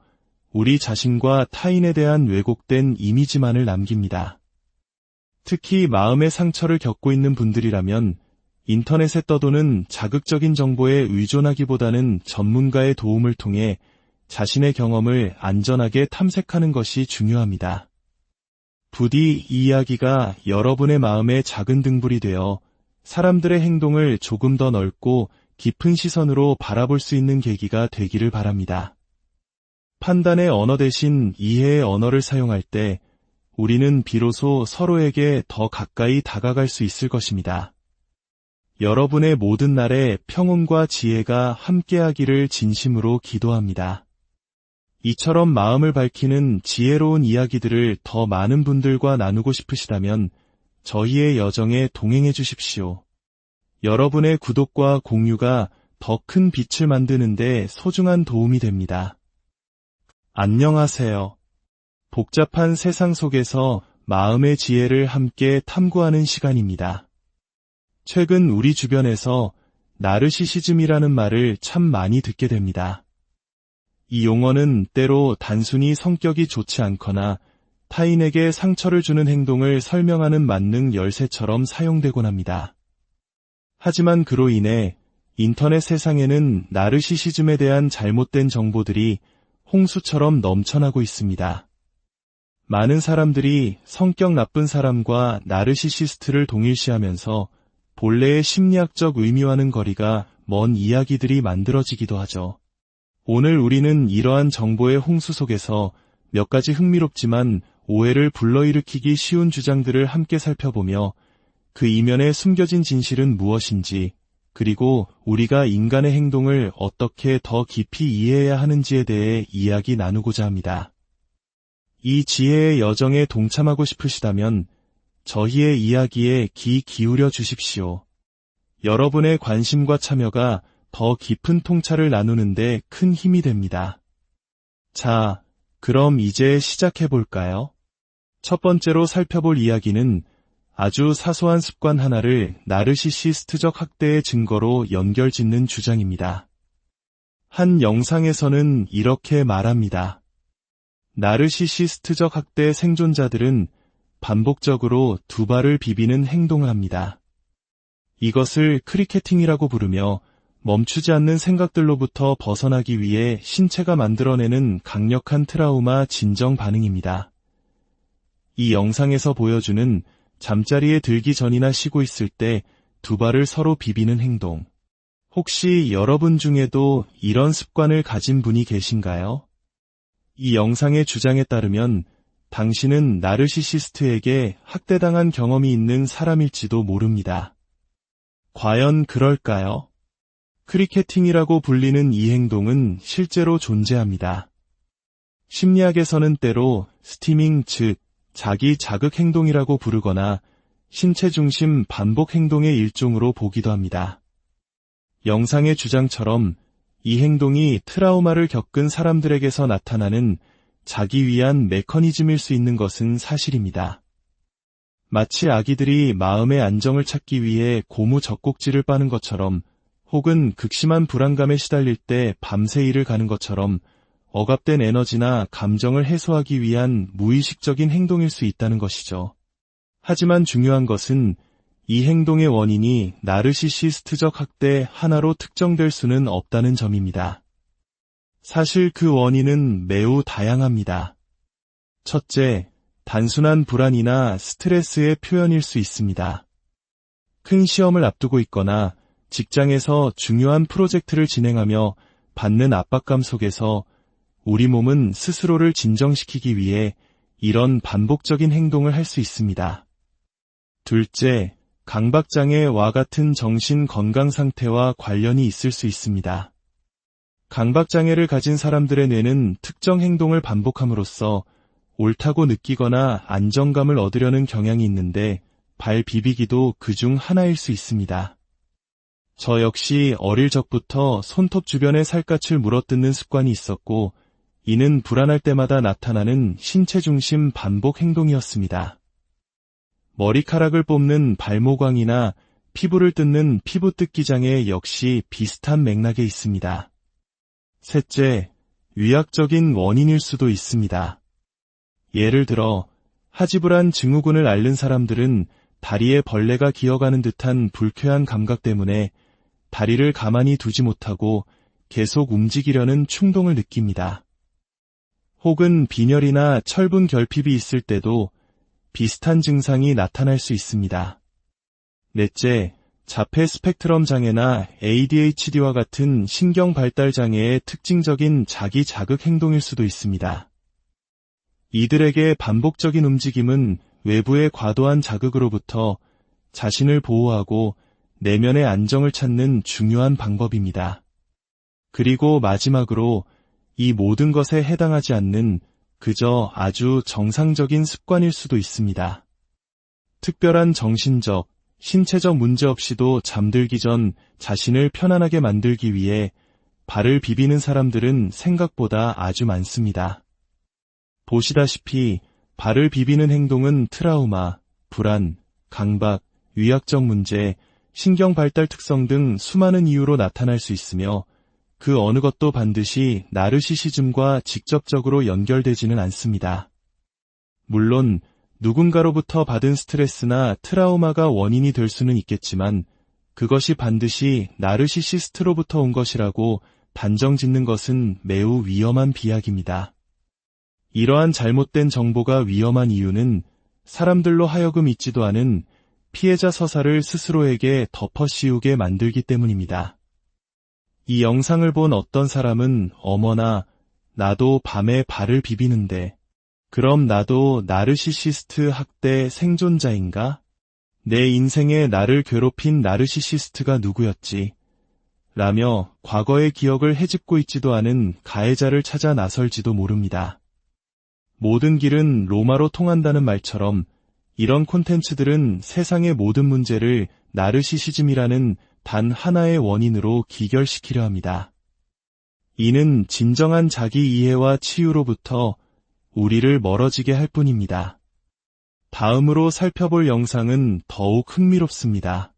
우리 자신과 타인에 대한 왜곡된 이미지만을 남깁니다. 특히 마음의 상처를 겪고 있는 분들이라면 인터넷에 떠도는 자극적인 정보에 의존하기보다는 전문가의 도움을 통해 자신의 경험을 안전하게 탐색하는 것이 중요합니다. 부디 이 이야기가 여러분의 마음에 작은 등불이 되어 사람들의 행동을 조금 더 넓고 깊은 시선으로 바라볼 수 있는 계기가 되기를 바랍니다. 판단의 언어 대신 이해의 언어를 사용할 때 우리는 비로소 서로에게 더 가까이 다가갈 수 있을 것입니다. 여러분의 모든 날에 평온과 지혜가 함께하기를 진심으로 기도합니다. 이처럼 마음을 밝히는 지혜로운 이야기들을 더 많은 분들과 나누고 싶으시다면 저희의 여정에 동행해 주십시오. 여러분의 구독과 공유가 더 큰 빛을 만드는 데 소중한 도움이 됩니다. 안녕하세요. 복잡한 세상 속에서 마음의 지혜를 함께 탐구하는 시간입니다. 최근 우리 주변에서 나르시시즘이라는 말을 참 많이 듣게 됩니다. 이 용어는 때로 단순히 성격이 좋지 않거나 타인에게 상처를 주는 행동을 설명하는 만능 열쇠처럼 사용되곤 합니다. 하지만 그로 인해 인터넷 세상에는 나르시시즘에 대한 잘못된 정보들이 홍수처럼 넘쳐나고 있습니다. 많은 사람들이 성격 나쁜 사람과 나르시시스트를 동일시하면서 본래의 심리학적 의미와는 거리가 먼 이야기들이 만들어지기도 하죠. 오늘 우리는 이러한 정보의 홍수 속에서 몇 가지 흥미롭지만 오해를 불러일으키기 쉬운 주장들을 함께 살펴보며 그 이면에 숨겨진 진실은 무엇인지, 그리고 우리가 인간의 행동을 어떻게 더 깊이 이해해야 하는지에 대해 이야기 나누고자 합니다. 이 지혜의 여정에 동참하고 싶으시다면 저희의 이야기에 귀 기울여 주십시오. 여러분의 관심과 참여가 더 깊은 통찰을 나누는데 큰 힘이 됩니다. 자, 그럼 이제 시작해볼까요? 첫 번째로 살펴볼 이야기는 아주 사소한 습관 하나를 나르시시스트적 학대의 증거로 연결짓는 주장입니다. 한 영상에서는 이렇게 말합니다. 나르시시스트적 학대 생존자들은 반복적으로 두 발을 비비는 행동을 합니다. 이것을 크리케팅이라고 부르며 멈추지 않는 생각들로부터 벗어나기 위해 신체가 만들어내는 강력한 트라우마 진정 반응입니다. 이 영상에서 보여주는 잠자리에 들기 전이나 쉬고 있을 때 두 발을 서로 비비는 행동. 혹시 여러분 중에도 이런 습관을 가진 분이 계신가요? 이 영상의 주장에 따르면 당신은 나르시시스트에게 학대당한 경험이 있는 사람일지도 모릅니다. 과연 그럴까요? 크리케팅이라고 불리는 이 행동은 실제로 존재합니다. 심리학에서는 때로 스티밍, 즉 자기 자극 행동이라고 부르거나 신체 중심 반복 행동의 일종으로 보기도 합니다. 영상의 주장처럼 이 행동이 트라우마를 겪은 사람들에게서 나타나는 자기 위한 메커니즘일 수 있는 것은 사실입니다. 마치 아기들이 마음의 안정을 찾기 위해 고무 젖꼭지를 빠는 것처럼, 혹은 극심한 불안감에 시달릴 때 밤새 일을 가는 것처럼 억압된 에너지나 감정을 해소하기 위한 무의식적인 행동일 수 있다는 것이죠. 하지만 중요한 것은 이 행동의 원인이 나르시시스트적 학대 하나로 특정될 수는 없다는 점입니다. 사실 그 원인은 매우 다양합니다. 첫째, 단순한 불안이나 스트레스의 표현일 수 있습니다. 큰 시험을 앞두고 있거나 직장에서 중요한 프로젝트를 진행하며 받는 압박감 속에서 우리 몸은 스스로를 진정시키기 위해 이런 반복적인 행동을 할 수 있습니다. 둘째, 강박장애와 같은 정신 건강 상태와 관련이 있을 수 있습니다. 강박장애를 가진 사람들의 뇌는 특정 행동을 반복함으로써 옳다고 느끼거나 안정감을 얻으려는 경향이 있는데 발 비비기도 그중 하나일 수 있습니다. 저 역시 어릴 적부터 손톱 주변에 살갗을 물어뜯는 습관이 있었고, 이는 불안할 때마다 나타나는 신체 중심 반복 행동이었습니다. 머리카락을 뽑는 발모광이나 피부를 뜯는 피부 뜯기 장애 역시 비슷한 맥락에 있습니다. 셋째, 위약적인 원인일 수도 있습니다. 예를 들어 하지불안 증후군을 앓는 사람들은 다리에 벌레가 기어가는 듯한 불쾌한 감각 때문에 다리를 가만히 두지 못하고 계속 움직이려는 충동을 느낍니다. 혹은 빈혈이나 철분 결핍이 있을 때도 비슷한 증상이 나타날 수 있습니다. 넷째, 자폐 스펙트럼 장애나 ADHD와 같은 신경 발달 장애의 특징적인 자기 자극 행동일 수도 있습니다. 이들에게 반복적인 움직임은 외부의 과도한 자극으로부터 자신을 보호하고 내면의 안정을 찾는 중요한 방법입니다. 그리고 마지막으로 이 모든 것에 해당하지 않는 그저 아주 정상적인 습관일 수도 있습니다. 특별한 정신적, 신체적 문제 없이도 잠들기 전 자신을 편안하게 만들기 위해 발을 비비는 사람들은 생각보다 아주 많습니다. 보시다시피 발을 비비는 행동은 트라우마, 불안, 강박, 위약적 문제, 신경 발달 특성 등 수많은 이유로 나타날 수 있으며 그 어느 것도 반드시 나르시시즘과 직접적으로 연결되지는 않습니다. 물론 누군가로부터 받은 스트레스나 트라우마가 원인이 될 수는 있겠지만 그것이 반드시 나르시시스트로부터 온 것이라고 단정 짓는 것은 매우 위험한 비약입니다. 이러한 잘못된 정보가 위험한 이유는 사람들로 하여금 잊지도 않은 피해자 서사를 스스로에게 덮어씌우게 만들기 때문입니다. 이 영상을 본 어떤 사람은 어머나 나도 밤에 발을 비비는데 그럼 나도 나르시시스트 학대 생존자인가? 내 인생에 나를 괴롭힌 나르시시스트가 누구였지? 라며 과거의 기억을 헤집고 있지도 않은 가해자를 찾아 나설지도 모릅니다. 모든 길은 로마로 통한다는 말처럼 이런 콘텐츠들은 세상의 모든 문제를 나르시시즘이라는 단 하나의 원인으로 기결시키려 합니다. 이는 진정한 자기 이해와 치유로부터 우리를 멀어지게 할 뿐입니다. 다음으로 살펴볼 영상은 더욱 흥미롭습니다.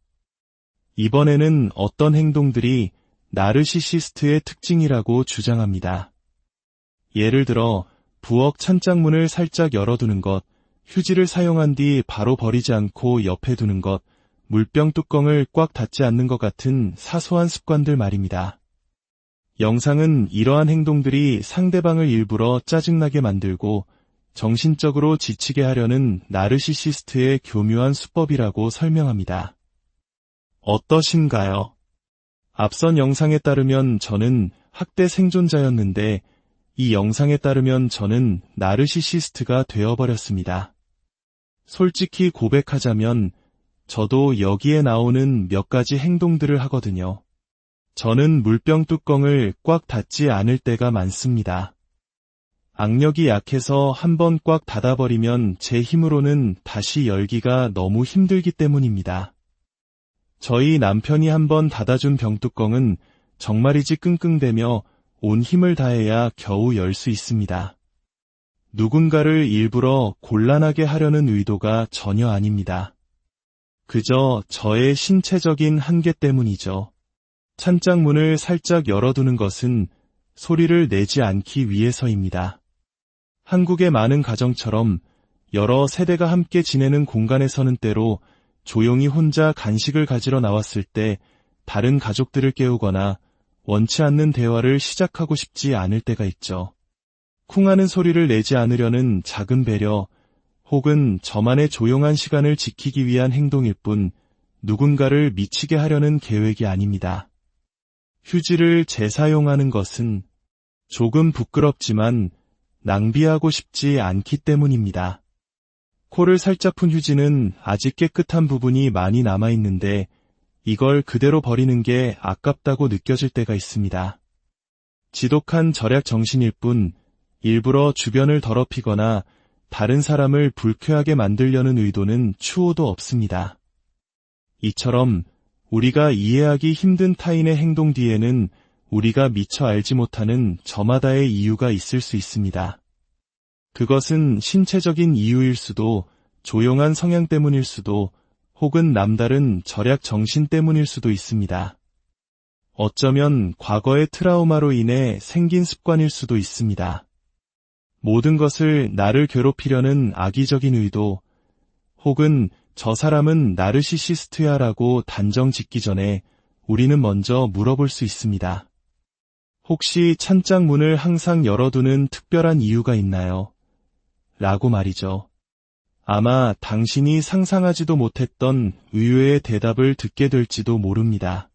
이번에는 어떤 행동들이 나르시시스트의 특징이라고 주장합니다. 예를 들어 부엌 찬장문을 살짝 열어두는 것, 휴지를 사용한 뒤 바로 버리지 않고 옆에 두는 것, 물병 뚜껑을 꽉 닫지 않는 것 같은 사소한 습관들 말입니다. 영상은 이러한 행동들이 상대방을 일부러 짜증나게 만들고 정신적으로 지치게 하려는 나르시시스트의 교묘한 수법이라고 설명합니다. 어떠신가요? 앞선 영상에 따르면 저는 학대 생존자였는데 이 영상에 따르면 저는 나르시시스트가 되어버렸습니다. 솔직히 고백하자면 저도 여기에 나오는 몇 가지 행동들을 하거든요. 저는 물병 뚜껑을 꽉 닫지 않을 때가 많습니다. 악력이 약해서 한번 꽉 닫아버리면 제 힘으로는 다시 열기가 너무 힘들기 때문입니다. 저희 남편이 한번 닫아준 병뚜껑은 정말이지 끙끙대며 온 힘을 다해야 겨우 열 수 있습니다. 누군가를 일부러 곤란하게 하려는 의도가 전혀 아닙니다. 그저 저의 신체적인 한계 때문이죠. 찬장문을 살짝 열어두는 것은 소리를 내지 않기 위해서입니다. 한국의 많은 가정처럼 여러 세대가 함께 지내는 공간에서는 때로 조용히 혼자 간식을 가지러 나왔을 때 다른 가족들을 깨우거나 원치 않는 대화를 시작하고 싶지 않을 때가 있죠. 쿵하는 소리를 내지 않으려는 작은 배려 혹은 저만의 조용한 시간을 지키기 위한 행동일 뿐 누군가를 미치게 하려는 계획이 아닙니다. 휴지를 재사용하는 것은 조금 부끄럽지만 낭비하고 싶지 않기 때문입니다. 코를 살짝 푼 휴지는 아직 깨끗한 부분이 많이 남아있는데 이걸 그대로 버리는 게 아깝다고 느껴질 때가 있습니다. 지독한 절약 정신일 뿐 일부러 주변을 더럽히거나 다른 사람을 불쾌하게 만들려는 의도는 추호도 없습니다. 이처럼 우리가 이해하기 힘든 타인의 행동 뒤에는 우리가 미처 알지 못하는 저마다의 이유가 있을 수 있습니다. 그것은 신체적인 이유일 수도, 조용한 성향 때문일 수도, 혹은 남다른 절약 정신 때문일 수도 있습니다. 어쩌면 과거의 트라우마로 인해 생긴 습관일 수도 있습니다. 모든 것을 나를 괴롭히려는 악의적인 의도, 혹은 저 사람은 나르시시스트야 라고 단정 짓기 전에 우리는 먼저 물어볼 수 있습니다. 혹시 찬장문을 항상 열어두는 특별한 이유가 있나요? 라고 말이죠. 아마 당신이 상상하지도 못했던 의외의 대답을 듣게 될지도 모릅니다.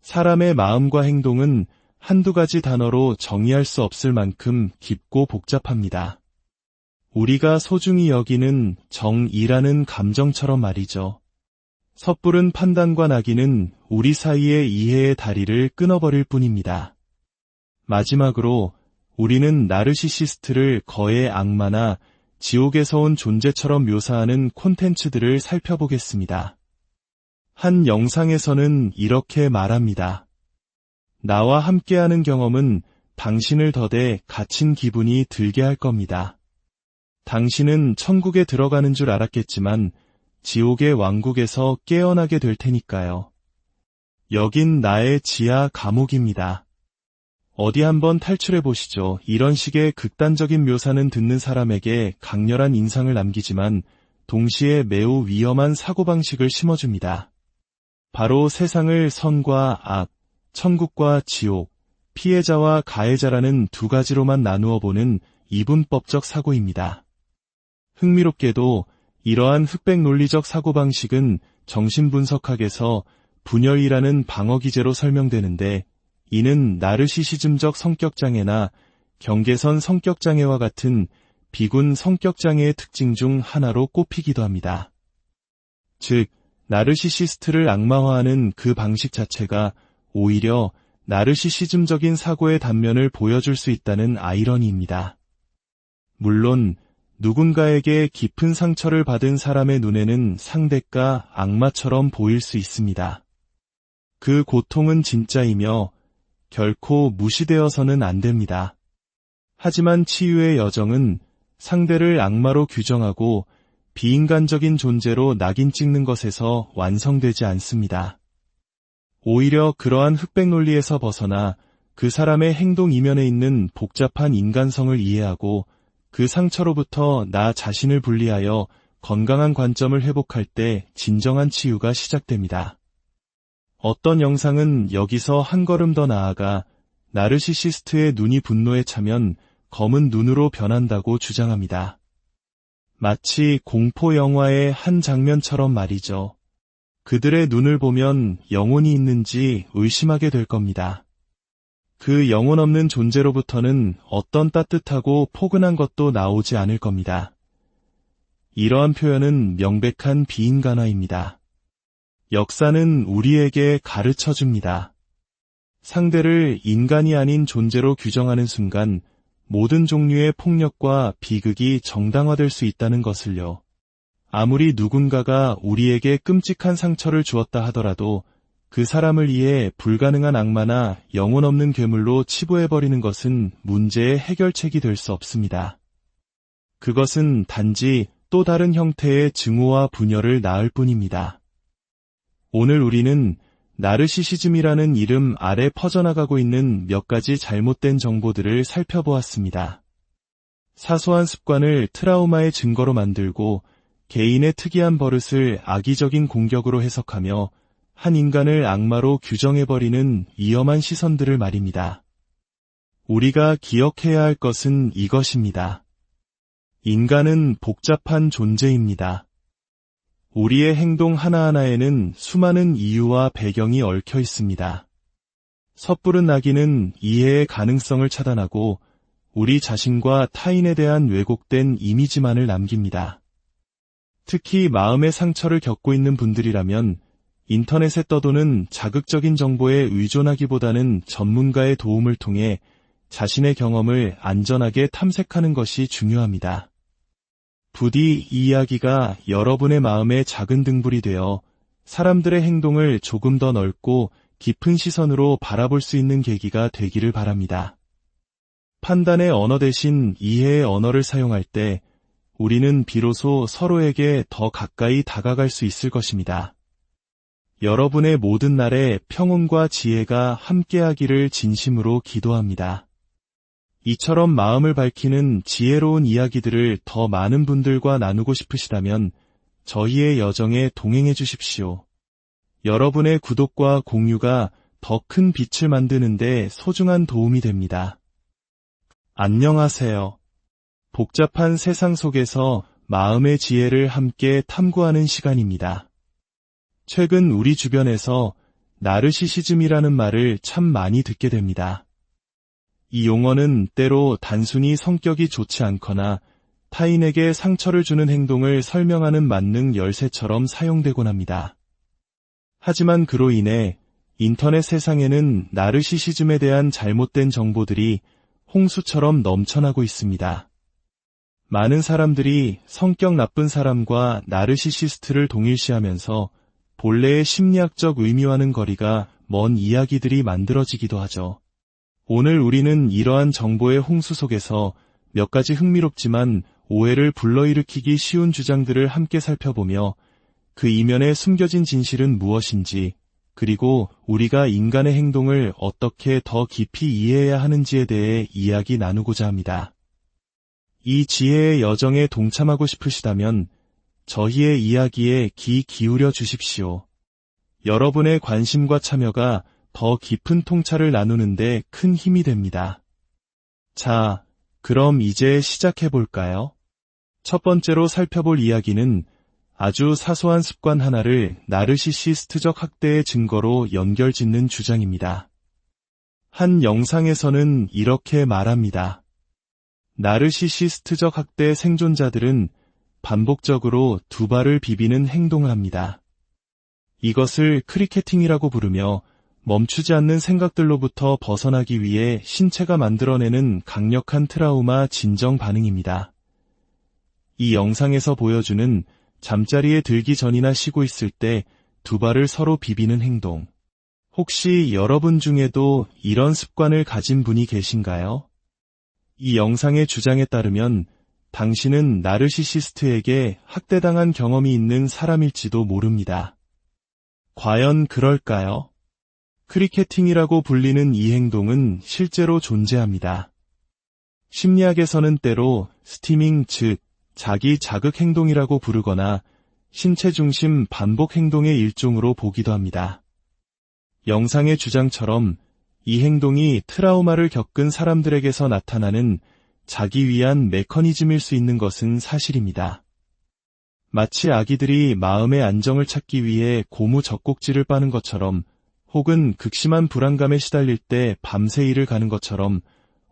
사람의 마음과 행동은 한두 가지 단어로 정의할 수 없을 만큼 깊고 복잡합니다. 우리가 소중히 여기는 정이라는 감정처럼 말이죠. 섣부른 판단과 낙인은 우리 사이의 이해의 다리를 끊어버릴 뿐입니다. 마지막으로 우리는 나르시시스트를 거의 악마나 지옥에서 온 존재처럼 묘사하는 콘텐츠들을 살펴보겠습니다. 한 영상에서는 이렇게 말합니다. 나와 함께하는 경험은 당신을 더대 갇힌 기분이 들게 할 겁니다. 당신은 천국에 들어가는 줄 알았겠지만 지옥의 왕국에서 깨어나게 될 테니까요. 여긴 나의 지하 감옥입니다. 어디 한번 탈출해 보시죠. 이런 식의 극단적인 묘사는 듣는 사람에게 강렬한 인상을 남기지만 동시에 매우 위험한 사고방식을 심어줍니다. 바로 세상을 선과 악, 천국과 지옥, 피해자와 가해자라는 두 가지로만 나누어 보는 이분법적 사고입니다. 흥미롭게도 이러한 흑백 논리적 사고방식은 정신분석학에서 분열이라는 방어기제로 설명되는데 이는 나르시시즘적 성격장애나 경계선 성격장애와 같은 비군 성격장애의 특징 중 하나로 꼽히기도 합니다. 즉, 나르시시스트를 악마화하는 그 방식 자체가 오히려 나르시시즘적인 사고의 단면을 보여줄 수 있다는 아이러니입니다. 물론 누군가에게 깊은 상처를 받은 사람의 눈에는 상대가 악마처럼 보일 수 있습니다. 그 고통은 진짜이며 결코 무시되어서는 안 됩니다. 하지만 치유의 여정은 상대를 악마로 규정하고 비인간적인 존재로 낙인 찍는 것에서 완성되지 않습니다. 오히려 그러한 흑백 논리에서 벗어나 그 사람의 행동 이면에 있는 복잡한 인간성을 이해하고 그 상처로부터 나 자신을 분리하여 건강한 관점을 회복할 때 진정한 치유가 시작됩니다. 어떤 영상은 여기서 한 걸음 더 나아가 나르시시스트의 눈이 분노에 차면 검은 눈으로 변한다고 주장합니다. 마치 공포 영화의 한 장면처럼 말이죠. 그들의 눈을 보면 영혼이 있는지 의심하게 될 겁니다. 그 영혼 없는 존재로부터는 어떤 따뜻하고 포근한 것도 나오지 않을 겁니다. 이러한 표현은 명백한 비인간화입니다. 역사는 우리에게 가르쳐줍니다. 상대를 인간이 아닌 존재로 규정하는 순간 모든 종류의 폭력과 비극이 정당화될 수 있다는 것을요. 아무리 누군가가 우리에게 끔찍한 상처를 주었다 하더라도 그 사람을 위해 불가능한 악마나 영혼 없는 괴물로 치부해버리는 것은 문제의 해결책이 될 수 없습니다. 그것은 단지 또 다른 형태의 증오와 분열을 낳을 뿐입니다. 오늘 우리는 나르시시즘이라는 이름 아래 퍼져나가고 있는 몇 가지 잘못된 정보들을 살펴보았습니다. 사소한 습관을 트라우마의 증거로 만들고 개인의 특이한 버릇을 악의적인 공격으로 해석하며 한 인간을 악마로 규정해버리는 위험한 시선들을 말입니다. 우리가 기억해야 할 것은 이것입니다. 인간은 복잡한 존재입니다. 우리의 행동 하나하나에는 수많은 이유와 배경이 얽혀 있습니다. 섣부른 낙인은 이해의 가능성을 차단하고 우리 자신과 타인에 대한 왜곡된 이미지만을 남깁니다. 특히 마음의 상처를 겪고 있는 분들이라면 인터넷에 떠도는 자극적인 정보에 의존하기보다는 전문가의 도움을 통해 자신의 경험을 안전하게 탐색하는 것이 중요합니다. 부디 이 이야기가 여러분의 마음에 작은 등불이 되어 사람들의 행동을 조금 더 넓고 깊은 시선으로 바라볼 수 있는 계기가 되기를 바랍니다. 판단의 언어 대신 이해의 언어를 사용할 때 우리는 비로소 서로에게 더 가까이 다가갈 수 있을 것입니다. 여러분의 모든 날에 평온과 지혜가 함께하기를 진심으로 기도합니다. 이처럼 마음을 밝히는 지혜로운 이야기들을 더 많은 분들과 나누고 싶으시다면 저희의 여정에 동행해 주십시오. 여러분의 구독과 공유가 더 큰 빛을 만드는 데 소중한 도움이 됩니다. 안녕하세요. 복잡한 세상 속에서 마음의 지혜를 함께 탐구하는 시간입니다. 최근 우리 주변에서 나르시시즘이라는 말을 참 많이 듣게 됩니다. 이 용어는 때로 단순히 성격이 좋지 않거나 타인에게 상처를 주는 행동을 설명하는 만능 열쇠처럼 사용되곤 합니다. 하지만 그로 인해 인터넷 세상에는 나르시시즘에 대한 잘못된 정보들이 홍수처럼 넘쳐나고 있습니다. 많은 사람들이 성격 나쁜 사람과 나르시시스트를 동일시하면서 본래의 심리학적 의미와는 거리가 먼 이야기들이 만들어지기도 하죠. 오늘 우리는 이러한 정보의 홍수 속에서 몇 가지 흥미롭지만 오해를 불러일으키기 쉬운 주장들을 함께 살펴보며 그 이면에 숨겨진 진실은 무엇인지, 그리고 우리가 인간의 행동을 어떻게 더 깊이 이해해야 하는지에 대해 이야기 나누고자 합니다. 이 지혜의 여정에 동참하고 싶으시다면 저희의 이야기에 귀 기울여 주십시오. 여러분의 관심과 참여가 더 깊은 통찰을 나누는데 큰 힘이 됩니다. 자, 그럼 이제 시작해볼까요? 첫 번째로 살펴볼 이야기는 아주 사소한 습관 하나를 나르시시스트적 학대의 증거로 연결짓는 주장입니다. 한 영상에서는 이렇게 말합니다. 나르시시스트적 학대 생존자들은 반복적으로 두 발을 비비는 행동을 합니다. 이것을 크리케팅이라고 부르며 멈추지 않는 생각들로부터 벗어나기 위해 신체가 만들어내는 강력한 트라우마 진정 반응입니다. 이 영상에서 보여주는 잠자리에 들기 전이나 쉬고 있을 때 두 발을 서로 비비는 행동. 혹시 여러분 중에도 이런 습관을 가진 분이 계신가요? 이 영상의 주장에 따르면 당신은 나르시시스트에게 학대당한 경험이 있는 사람일지도 모릅니다. 과연 그럴까요? 크리케팅이라고 불리는 이 행동은 실제로 존재합니다. 심리학에서는 때로 스티밍, 즉 자기 자극 행동이라고 부르거나 신체 중심 반복 행동의 일종으로 보기도 합니다. 영상의 주장처럼 이 행동이 트라우마를 겪은 사람들에게서 나타나는 자기 위한 메커니즘일 수 있는 것은 사실입니다. 마치 아기들이 마음의 안정을 찾기 위해 고무 젖꼭지를 빠는 것처럼, 혹은 극심한 불안감에 시달릴 때 밤새 일을 가는 것처럼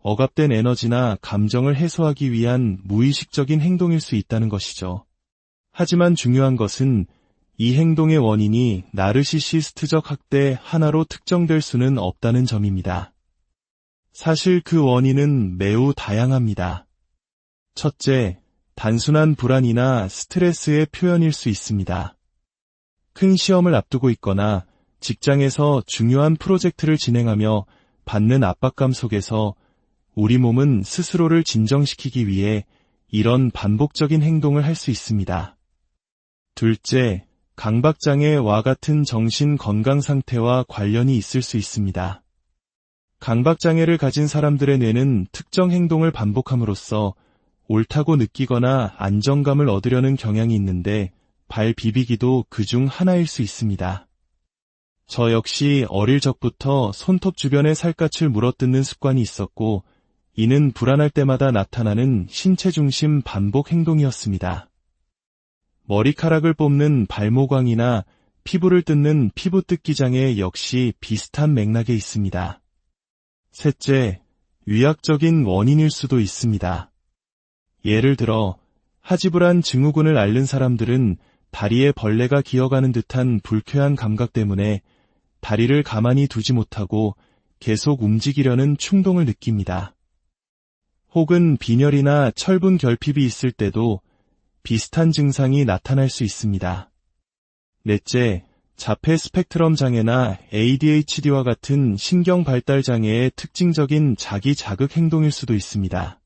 억압된 에너지나 감정을 해소하기 위한 무의식적인 행동일 수 있다는 것이죠. 하지만 중요한 것은 이 행동의 원인이 나르시시스트적 학대 하나로 특정될 수는 없다는 점입니다. 사실 그 원인은 매우 다양합니다. 첫째, 단순한 불안이나 스트레스의 표현일 수 있습니다. 큰 시험을 앞두고 있거나 직장에서 중요한 프로젝트를 진행하며 받는 압박감 속에서 우리 몸은 스스로를 진정시키기 위해 이런 반복적인 행동을 할 수 있습니다. 둘째, 강박장애와 같은 정신 건강 상태와 관련이 있을 수 있습니다. 강박장애를 가진 사람들의 뇌는 특정 행동을 반복함으로써 옳다고 느끼거나 안정감을 얻으려는 경향이 있는데, 발 비비기도 그중 하나일 수 있습니다. 저 역시 어릴 적부터 손톱 주변에 살갗을 물어뜯는 습관이 있었고, 이는 불안할 때마다 나타나는 신체 중심 반복 행동이었습니다. 머리카락을 뽑는 발모광이나 피부를 뜯는 피부 뜯기 장애 역시 비슷한 맥락에 있습니다. 셋째, 위약적인 원인일 수도 있습니다. 예를 들어 하지불안 증후군을 앓는 사람들은 다리에 벌레가 기어가는 듯한 불쾌한 감각 때문에 다리를 가만히 두지 못하고 계속 움직이려는 충동을 느낍니다. 혹은 빈혈이나 철분 결핍이 있을 때도 비슷한 증상이 나타날 수 있습니다. 넷째, 자폐 스펙트럼 장애나 ADHD와 같은 신경 발달 장애의 특징적인 자기 자극 행동일 수도 있습니다.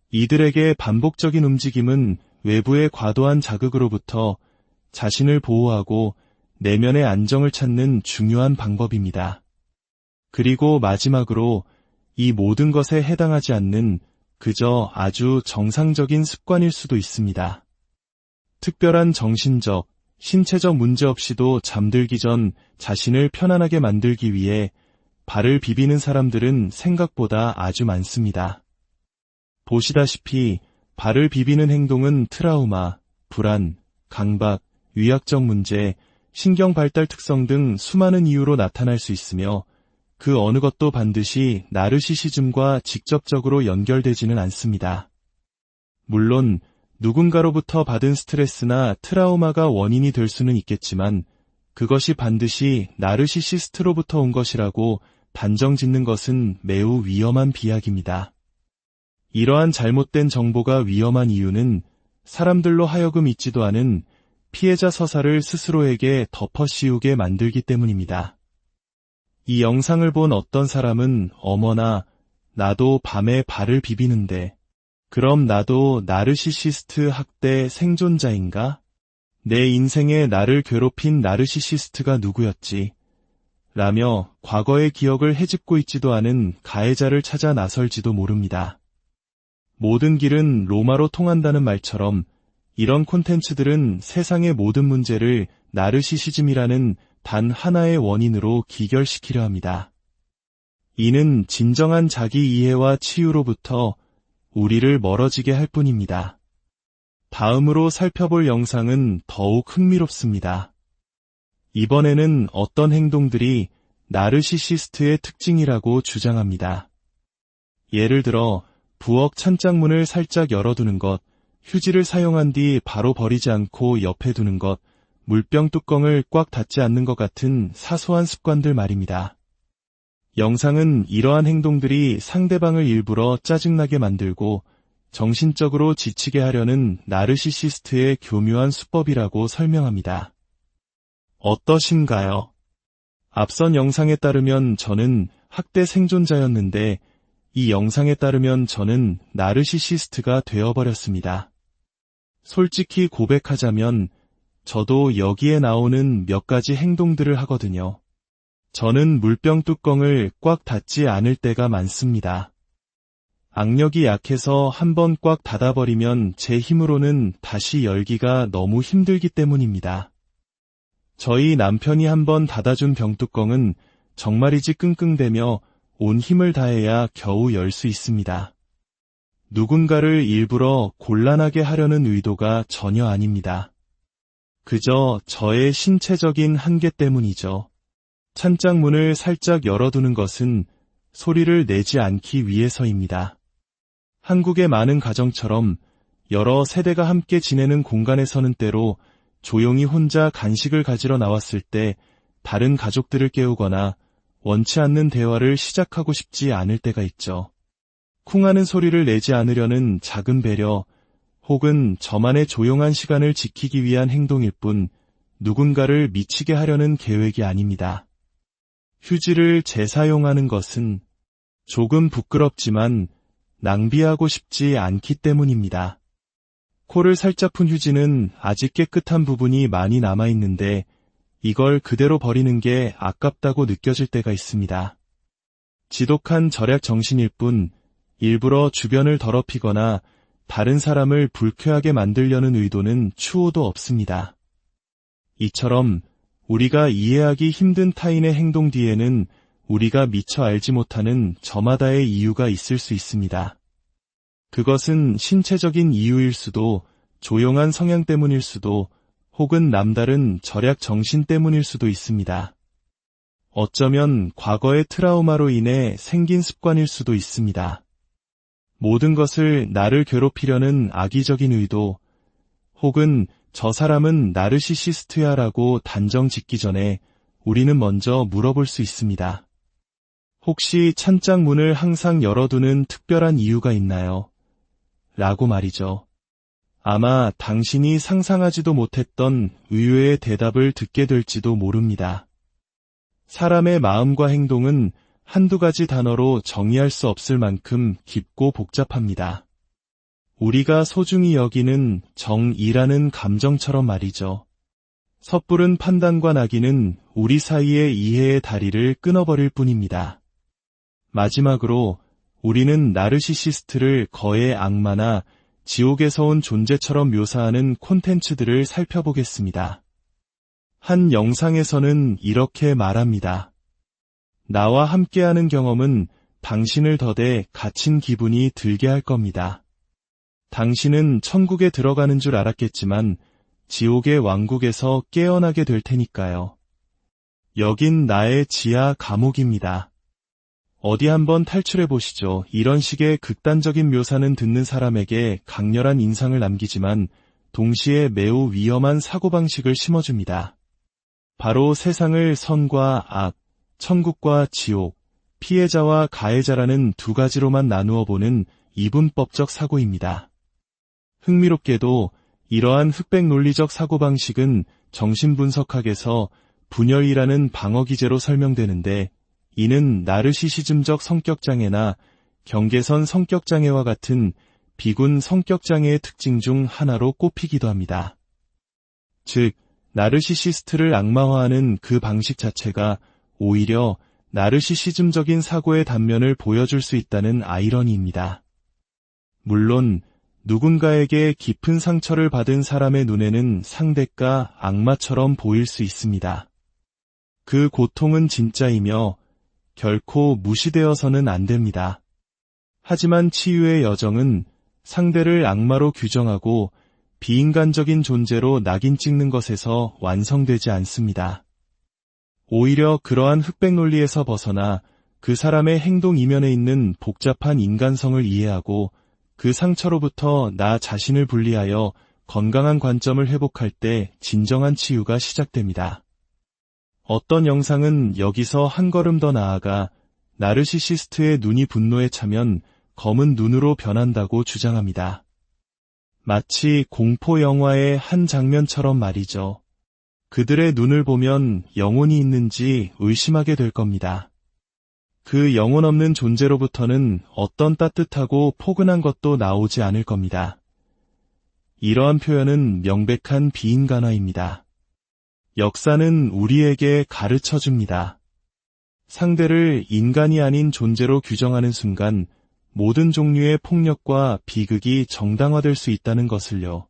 이들에게 반복적인 움직임은 외부의 과도한 자극으로부터 자신을 보호하고 내면의 안정을 찾는 중요한 방법입니다. 그리고 마지막으로 이 모든 것에 해당하지 않는 그저 아주 정상적인 습관일 수도 있습니다. 특별한 정신적, 신체적 문제 없이도 잠들기 전 자신을 편안하게 만들기 위해 발을 비비는 사람들은 생각보다 아주 많습니다. 보시다시피 발을 비비는 행동은 트라우마, 불안, 강박, 위약적 문제, 신경 발달 특성 등 수많은 이유로 나타날 수 있으며, 그 어느 것도 반드시 나르시시즘과 직접적으로 연결되지는 않습니다. 물론 누군가로부터 받은 스트레스나 트라우마가 원인이 될 수는 있겠지만, 그것이 반드시 나르시시스트로부터 온 것이라고 단정 짓는 것은 매우 위험한 비약입니다. 이러한 잘못된 정보가 위험한 이유는 사람들로 하여금 잊지도 않은 피해자 서사를 스스로에게 덮어씌우게 만들기 때문입니다. 이 영상을 본 어떤 사람은 어머나, 나도 밤에 발을 비비는데, 그럼 나도 나르시시스트 학대 생존자인가? 내 인생에 나를 괴롭힌 나르시시스트가 누구였지? 라며 과거의 기억을 헤집고 있지도 않은 가해자를 찾아 나설지도 모릅니다. 모든 길은 로마로 통한다는 말처럼 이런 콘텐츠들은 세상의 모든 문제를 나르시시즘이라는 단 하나의 원인으로 기결시키려 합니다. 이는 진정한 자기 이해와 치유로부터 우리를 멀어지게 할 뿐입니다. 다음으로 살펴볼 영상은 더욱 흥미롭습니다. 이번에는 어떤 행동들이 나르시시스트의 특징이라고 주장합니다. 예를 들어 부엌 찬장문을 살짝 열어두는 것, 휴지를 사용한 뒤 바로 버리지 않고 옆에 두는 것, 물병 뚜껑을 꽉 닫지 않는 것 같은 사소한 습관들 말입니다. 영상은 이러한 행동들이 상대방을 일부러 짜증나게 만들고 정신적으로 지치게 하려는 나르시시스트의 교묘한 수법이라고 설명합니다. 어떠신가요? 앞선 영상에 따르면 저는 학대 생존자였는데 이 영상에 따르면 저는 나르시시스트가 되어버렸습니다. 솔직히 고백하자면 저도 여기에 나오는 몇 가지 행동들을 하거든요. 저는 물병 뚜껑을 꽉 닫지 않을 때가 많습니다. 악력이 약해서 한번 꽉 닫아버리면 제 힘으로는 다시 열기가 너무 힘들기 때문입니다. 저희 남편이 한번 닫아준 병뚜껑은 정말이지 끙끙대며 온 힘을 다해야 겨우 열 수 있습니다. 누군가를 일부러 곤란하게 하려는 의도가 전혀 아닙니다. 그저 저의 신체적인 한계 때문이죠. 찬장문을 살짝 열어두는 것은 소리를 내지 않기 위해서입니다. 한국의 많은 가정처럼 여러 세대가 함께 지내는 공간에서는 때로 조용히 혼자 간식을 가지러 나왔을 때 다른 가족들을 깨우거나 원치 않는 대화를 시작하고 싶지 않을 때가 있죠. 쿵하는 소리를 내지 않으려는 작은 배려 혹은 저만의 조용한 시간을 지키기 위한 행동일 뿐 누군가를 미치게 하려는 계획이 아닙니다. 휴지를 재사용하는 것은 조금 부끄럽지만 낭비하고 싶지 않기 때문입니다. 코를 살짝 푼 휴지는 아직 깨끗한 부분이 많이 남아있는데 이걸 그대로 버리는 게 아깝다고 느껴질 때가 있습니다. 지독한 절약 정신일 뿐 일부러 주변을 더럽히거나 다른 사람을 불쾌하게 만들려는 의도는 추호도 없습니다. 이처럼 우리가 이해하기 힘든 타인의 행동 뒤에는 우리가 미처 알지 못하는 저마다의 이유가 있을 수 있습니다. 그것은 신체적인 이유일 수도, 조용한 성향 때문일 수도, 혹은 남다른 절약 정신 때문일 수도 있습니다. 어쩌면 과거의 트라우마로 인해 생긴 습관일 수도 있습니다. 모든 것을 나를 괴롭히려는 악의적인 의도, 혹은 저 사람은 나르시시스트야 라고 단정 짓기 전에 우리는 먼저 물어볼 수 있습니다. 혹시 찬장문을 항상 열어두는 특별한 이유가 있나요? 라고 말이죠. 아마 당신이 상상하지도 못했던 의외의 대답을 듣게 될지도 모릅니다. 사람의 마음과 행동은 한두 가지 단어로 정의할 수 없을 만큼 깊고 복잡합니다. 우리가 소중히 여기는 정이라는 감정처럼 말이죠. 섣부른 판단과 낙인은 우리 사이의 이해의 다리를 끊어버릴 뿐입니다. 마지막으로 우리는 나르시시스트를 거의 악마나 지옥에서 온 존재처럼 묘사하는 콘텐츠들을 살펴보겠습니다. 한 영상에서는 이렇게 말합니다. 나와 함께하는 경험은 당신을 더대 갇힌 기분이 들게 할 겁니다. 당신은 천국에 들어가는 줄 알았겠지만 지옥의 왕국에서 깨어나게 될 테니까요. 여긴 나의 지하 감옥입니다. 어디 한번 탈출해 보시죠. 이런 식의 극단적인 묘사는 듣는 사람에게 강렬한 인상을 남기지만 동시에 매우 위험한 사고방식을 심어줍니다. 바로 세상을 선과 악, 천국과 지옥, 피해자와 가해자라는 두 가지로만 나누어 보는 이분법적 사고입니다. 흥미롭게도 이러한 흑백 논리적 사고방식은 정신분석학에서 분열이라는 방어기제로 설명되는데 이는 나르시시즘적 성격장애나 경계선 성격장애와 같은 비군 성격장애의 특징 중 하나로 꼽히기도 합니다. 즉, 나르시시스트를 악마화하는 그 방식 자체가 오히려 나르시시즘적인 사고의 단면을 보여줄 수 있다는 아이러니입니다. 물론 누군가에게 깊은 상처를 받은 사람의 눈에는 상대가 악마처럼 보일 수 있습니다. 그 고통은 진짜이며 결코 무시되어서는 안 됩니다. 하지만 치유의 여정은 상대를 악마로 규정하고 비인간적인 존재로 낙인 찍는 것에서 완성되지 않습니다. 오히려 그러한 흑백 논리에서 벗어나 그 사람의 행동 이면에 있는 복잡한 인간성을 이해하고 그 상처로부터 나 자신을 분리하여 건강한 관점을 회복할 때 진정한 치유가 시작됩니다. 어떤 영상은 여기서 한 걸음 더 나아가 나르시시스트의 눈이 분노에 차면 검은 눈으로 변한다고 주장합니다. 마치 공포 영화의 한 장면처럼 말이죠. 그들의 눈을 보면 영혼이 있는지 의심하게 될 겁니다. 그 영혼 없는 존재로부터는 어떤 따뜻하고 포근한 것도 나오지 않을 겁니다. 이러한 표현은 명백한 비인간화입니다. 역사는 우리에게 가르쳐줍니다. 상대를 인간이 아닌 존재로 규정하는 순간 모든 종류의 폭력과 비극이 정당화될 수 있다는 것을요.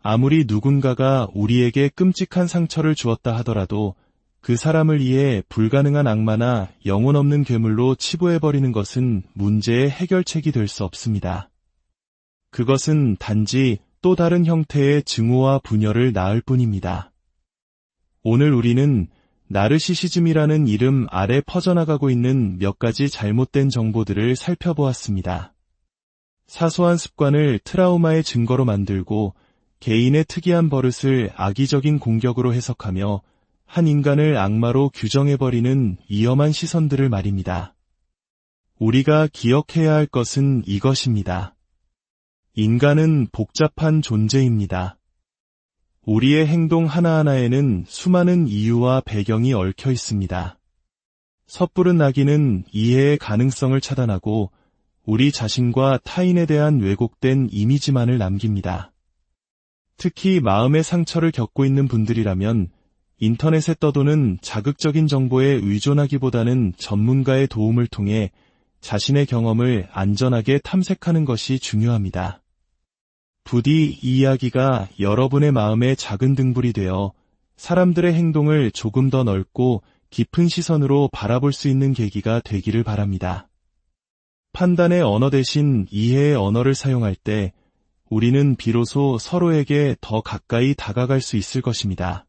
아무리 누군가가 우리에게 끔찍한 상처를 주었다 하더라도 그 사람을 이해 불가능한 악마나 영혼 없는 괴물로 치부해버리는 것은 문제의 해결책이 될 수 없습니다. 그것은 단지 또 다른 형태의 증오와 분열을 낳을 뿐입니다. 오늘 우리는 나르시시즘이라는 이름 아래 퍼져나가고 있는 몇 가지 잘못된 정보들을 살펴보았습니다. 사소한 습관을 트라우마의 증거로 만들고 개인의 특이한 버릇을 악의적인 공격으로 해석하며 한 인간을 악마로 규정해버리는 위험한 시선들을 말입니다. 우리가 기억해야 할 것은 이것입니다. 인간은 복잡한 존재입니다. 우리의 행동 하나하나에는 수많은 이유와 배경이 얽혀 있습니다. 섣부른 낙인은 이해의 가능성을 차단하고 우리 자신과 타인에 대한 왜곡된 이미지만을 남깁니다. 특히 마음의 상처를 겪고 있는 분들이라면 인터넷에 떠도는 자극적인 정보에 의존하기보다는 전문가의 도움을 통해 자신의 경험을 안전하게 탐색하는 것이 중요합니다. 부디 이 이야기가 여러분의 마음에 작은 등불이 되어 사람들의 행동을 조금 더 넓고 깊은 시선으로 바라볼 수 있는 계기가 되기를 바랍니다. 판단의 언어 대신 이해의 언어를 사용할 때 우리는 비로소 서로에게 더 가까이 다가갈 수 있을 것입니다.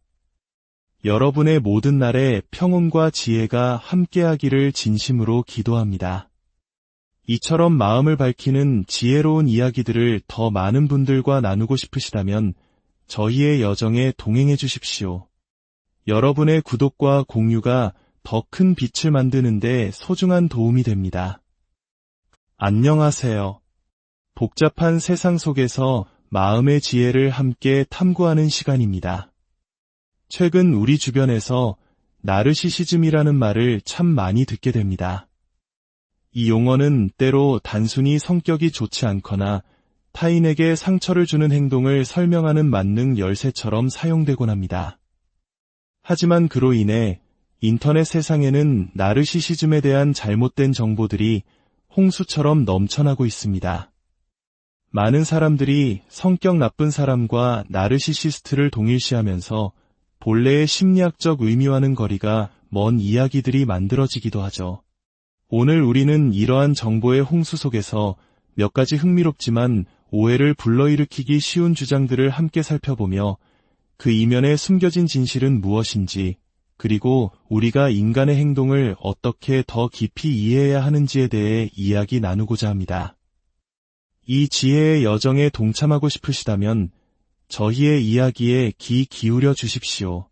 여러분의 모든 날에 평온과 지혜가 함께하기를 진심으로 기도합니다. 이처럼 마음을 밝히는 지혜로운 이야기들을 더 많은 분들과 나누고 싶으시다면 저희의 여정에 동행해 주십시오. 여러분의 구독과 공유가 더 큰 빛을 만드는 데 소중한 도움이 됩니다. 안녕하세요. 복잡한 세상 속에서 마음의 지혜를 함께 탐구하는 시간입니다. 최근 우리 주변에서 나르시시즘이라는 말을 참 많이 듣게 됩니다. 이 용어는 때로 단순히 성격이 좋지 않거나 타인에게 상처를 주는 행동을 설명하는 만능 열쇠처럼 사용되곤 합니다. 하지만 그로 인해 인터넷 세상에는 나르시시즘에 대한 잘못된 정보들이 홍수처럼 넘쳐나고 있습니다. 많은 사람들이 성격 나쁜 사람과 나르시시스트를 동일시하면서 본래의 심리학적 의미와는 거리가 먼 이야기들이 만들어지기도 하죠. 오늘 우리는 이러한 정보의 홍수 속에서 몇 가지 흥미롭지만 오해를 불러일으키기 쉬운 주장들을 함께 살펴보며 그 이면에 숨겨진 진실은 무엇인지, 그리고 우리가 인간의 행동을 어떻게 더 깊이 이해해야 하는지에 대해 이야기 나누고자 합니다. 이 지혜의 여정에 동참하고 싶으시다면 저희의 이야기에 귀 기울여 주십시오.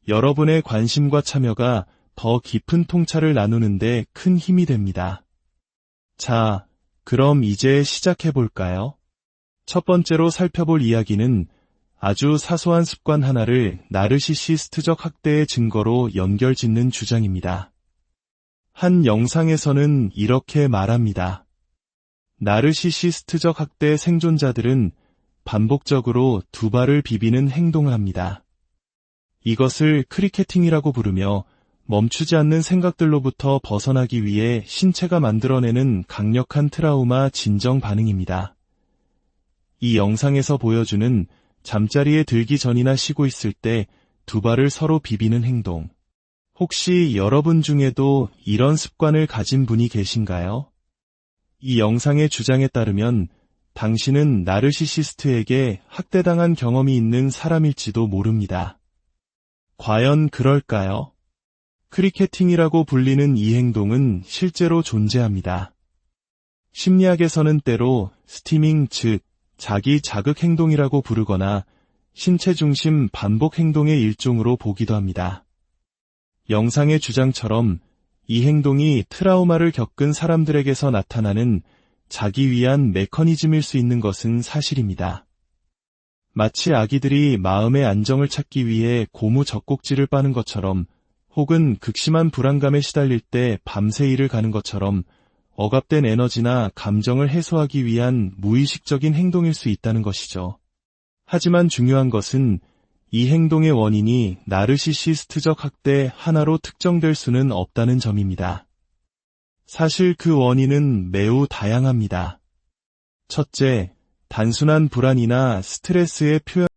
여러분의 관심과 참여가 더 깊은 통찰을 나누는데 큰 힘이 됩니다. 자, 그럼 이제 시작해볼까요? 첫 번째로 살펴볼 이야기는 아주 사소한 습관 하나를 나르시시스트적 학대의 증거로 연결짓는 주장입니다. 한 영상에서는 이렇게 말합니다. 나르시시스트적 학대 생존자들은 반복적으로 두 발을 비비는 행동을 합니다. 이것을 크리케팅이라고 부르며 멈추지 않는 생각들로부터 벗어나기 위해 신체가 만들어내는 강력한 트라우마 진정 반응입니다. 이 영상에서 보여주는 잠자리에 들기 전이나 쉬고 있을 때 두 발을 서로 비비는 행동. 혹시 여러분 중에도 이런 습관을 가진 분이 계신가요? 이 영상의 주장에 따르면 당신은 나르시시스트에게 학대당한 경험이 있는 사람일지도 모릅니다. 과연 그럴까요? 크리케팅이라고 불리는 이 행동은 실제로 존재합니다. 심리학에서는 때로 스티밍, 즉 자기 자극 행동이라고 부르거나 신체 중심 반복 행동의 일종으로 보기도 합니다. 영상의 주장처럼 이 행동이 트라우마를 겪은 사람들에게서 나타나는 자기 위한 메커니즘일 수 있는 것은 사실입니다. 마치 아기들이 마음의 안정을 찾기 위해 고무 젖꼭지를 빠는 것처럼, 혹은 극심한 불안감에 시달릴 때 밤새 일을 가는 것처럼 억압된 에너지나 감정을 해소하기 위한 무의식적인 행동일 수 있다는 것이죠. 하지만 중요한 것은 이 행동의 원인이 나르시시스트적 학대 하나로 특정될 수는 없다는 점입니다. 사실 그 원인은 매우 다양합니다. 첫째, 단순한 불안이나 스트레스의 표현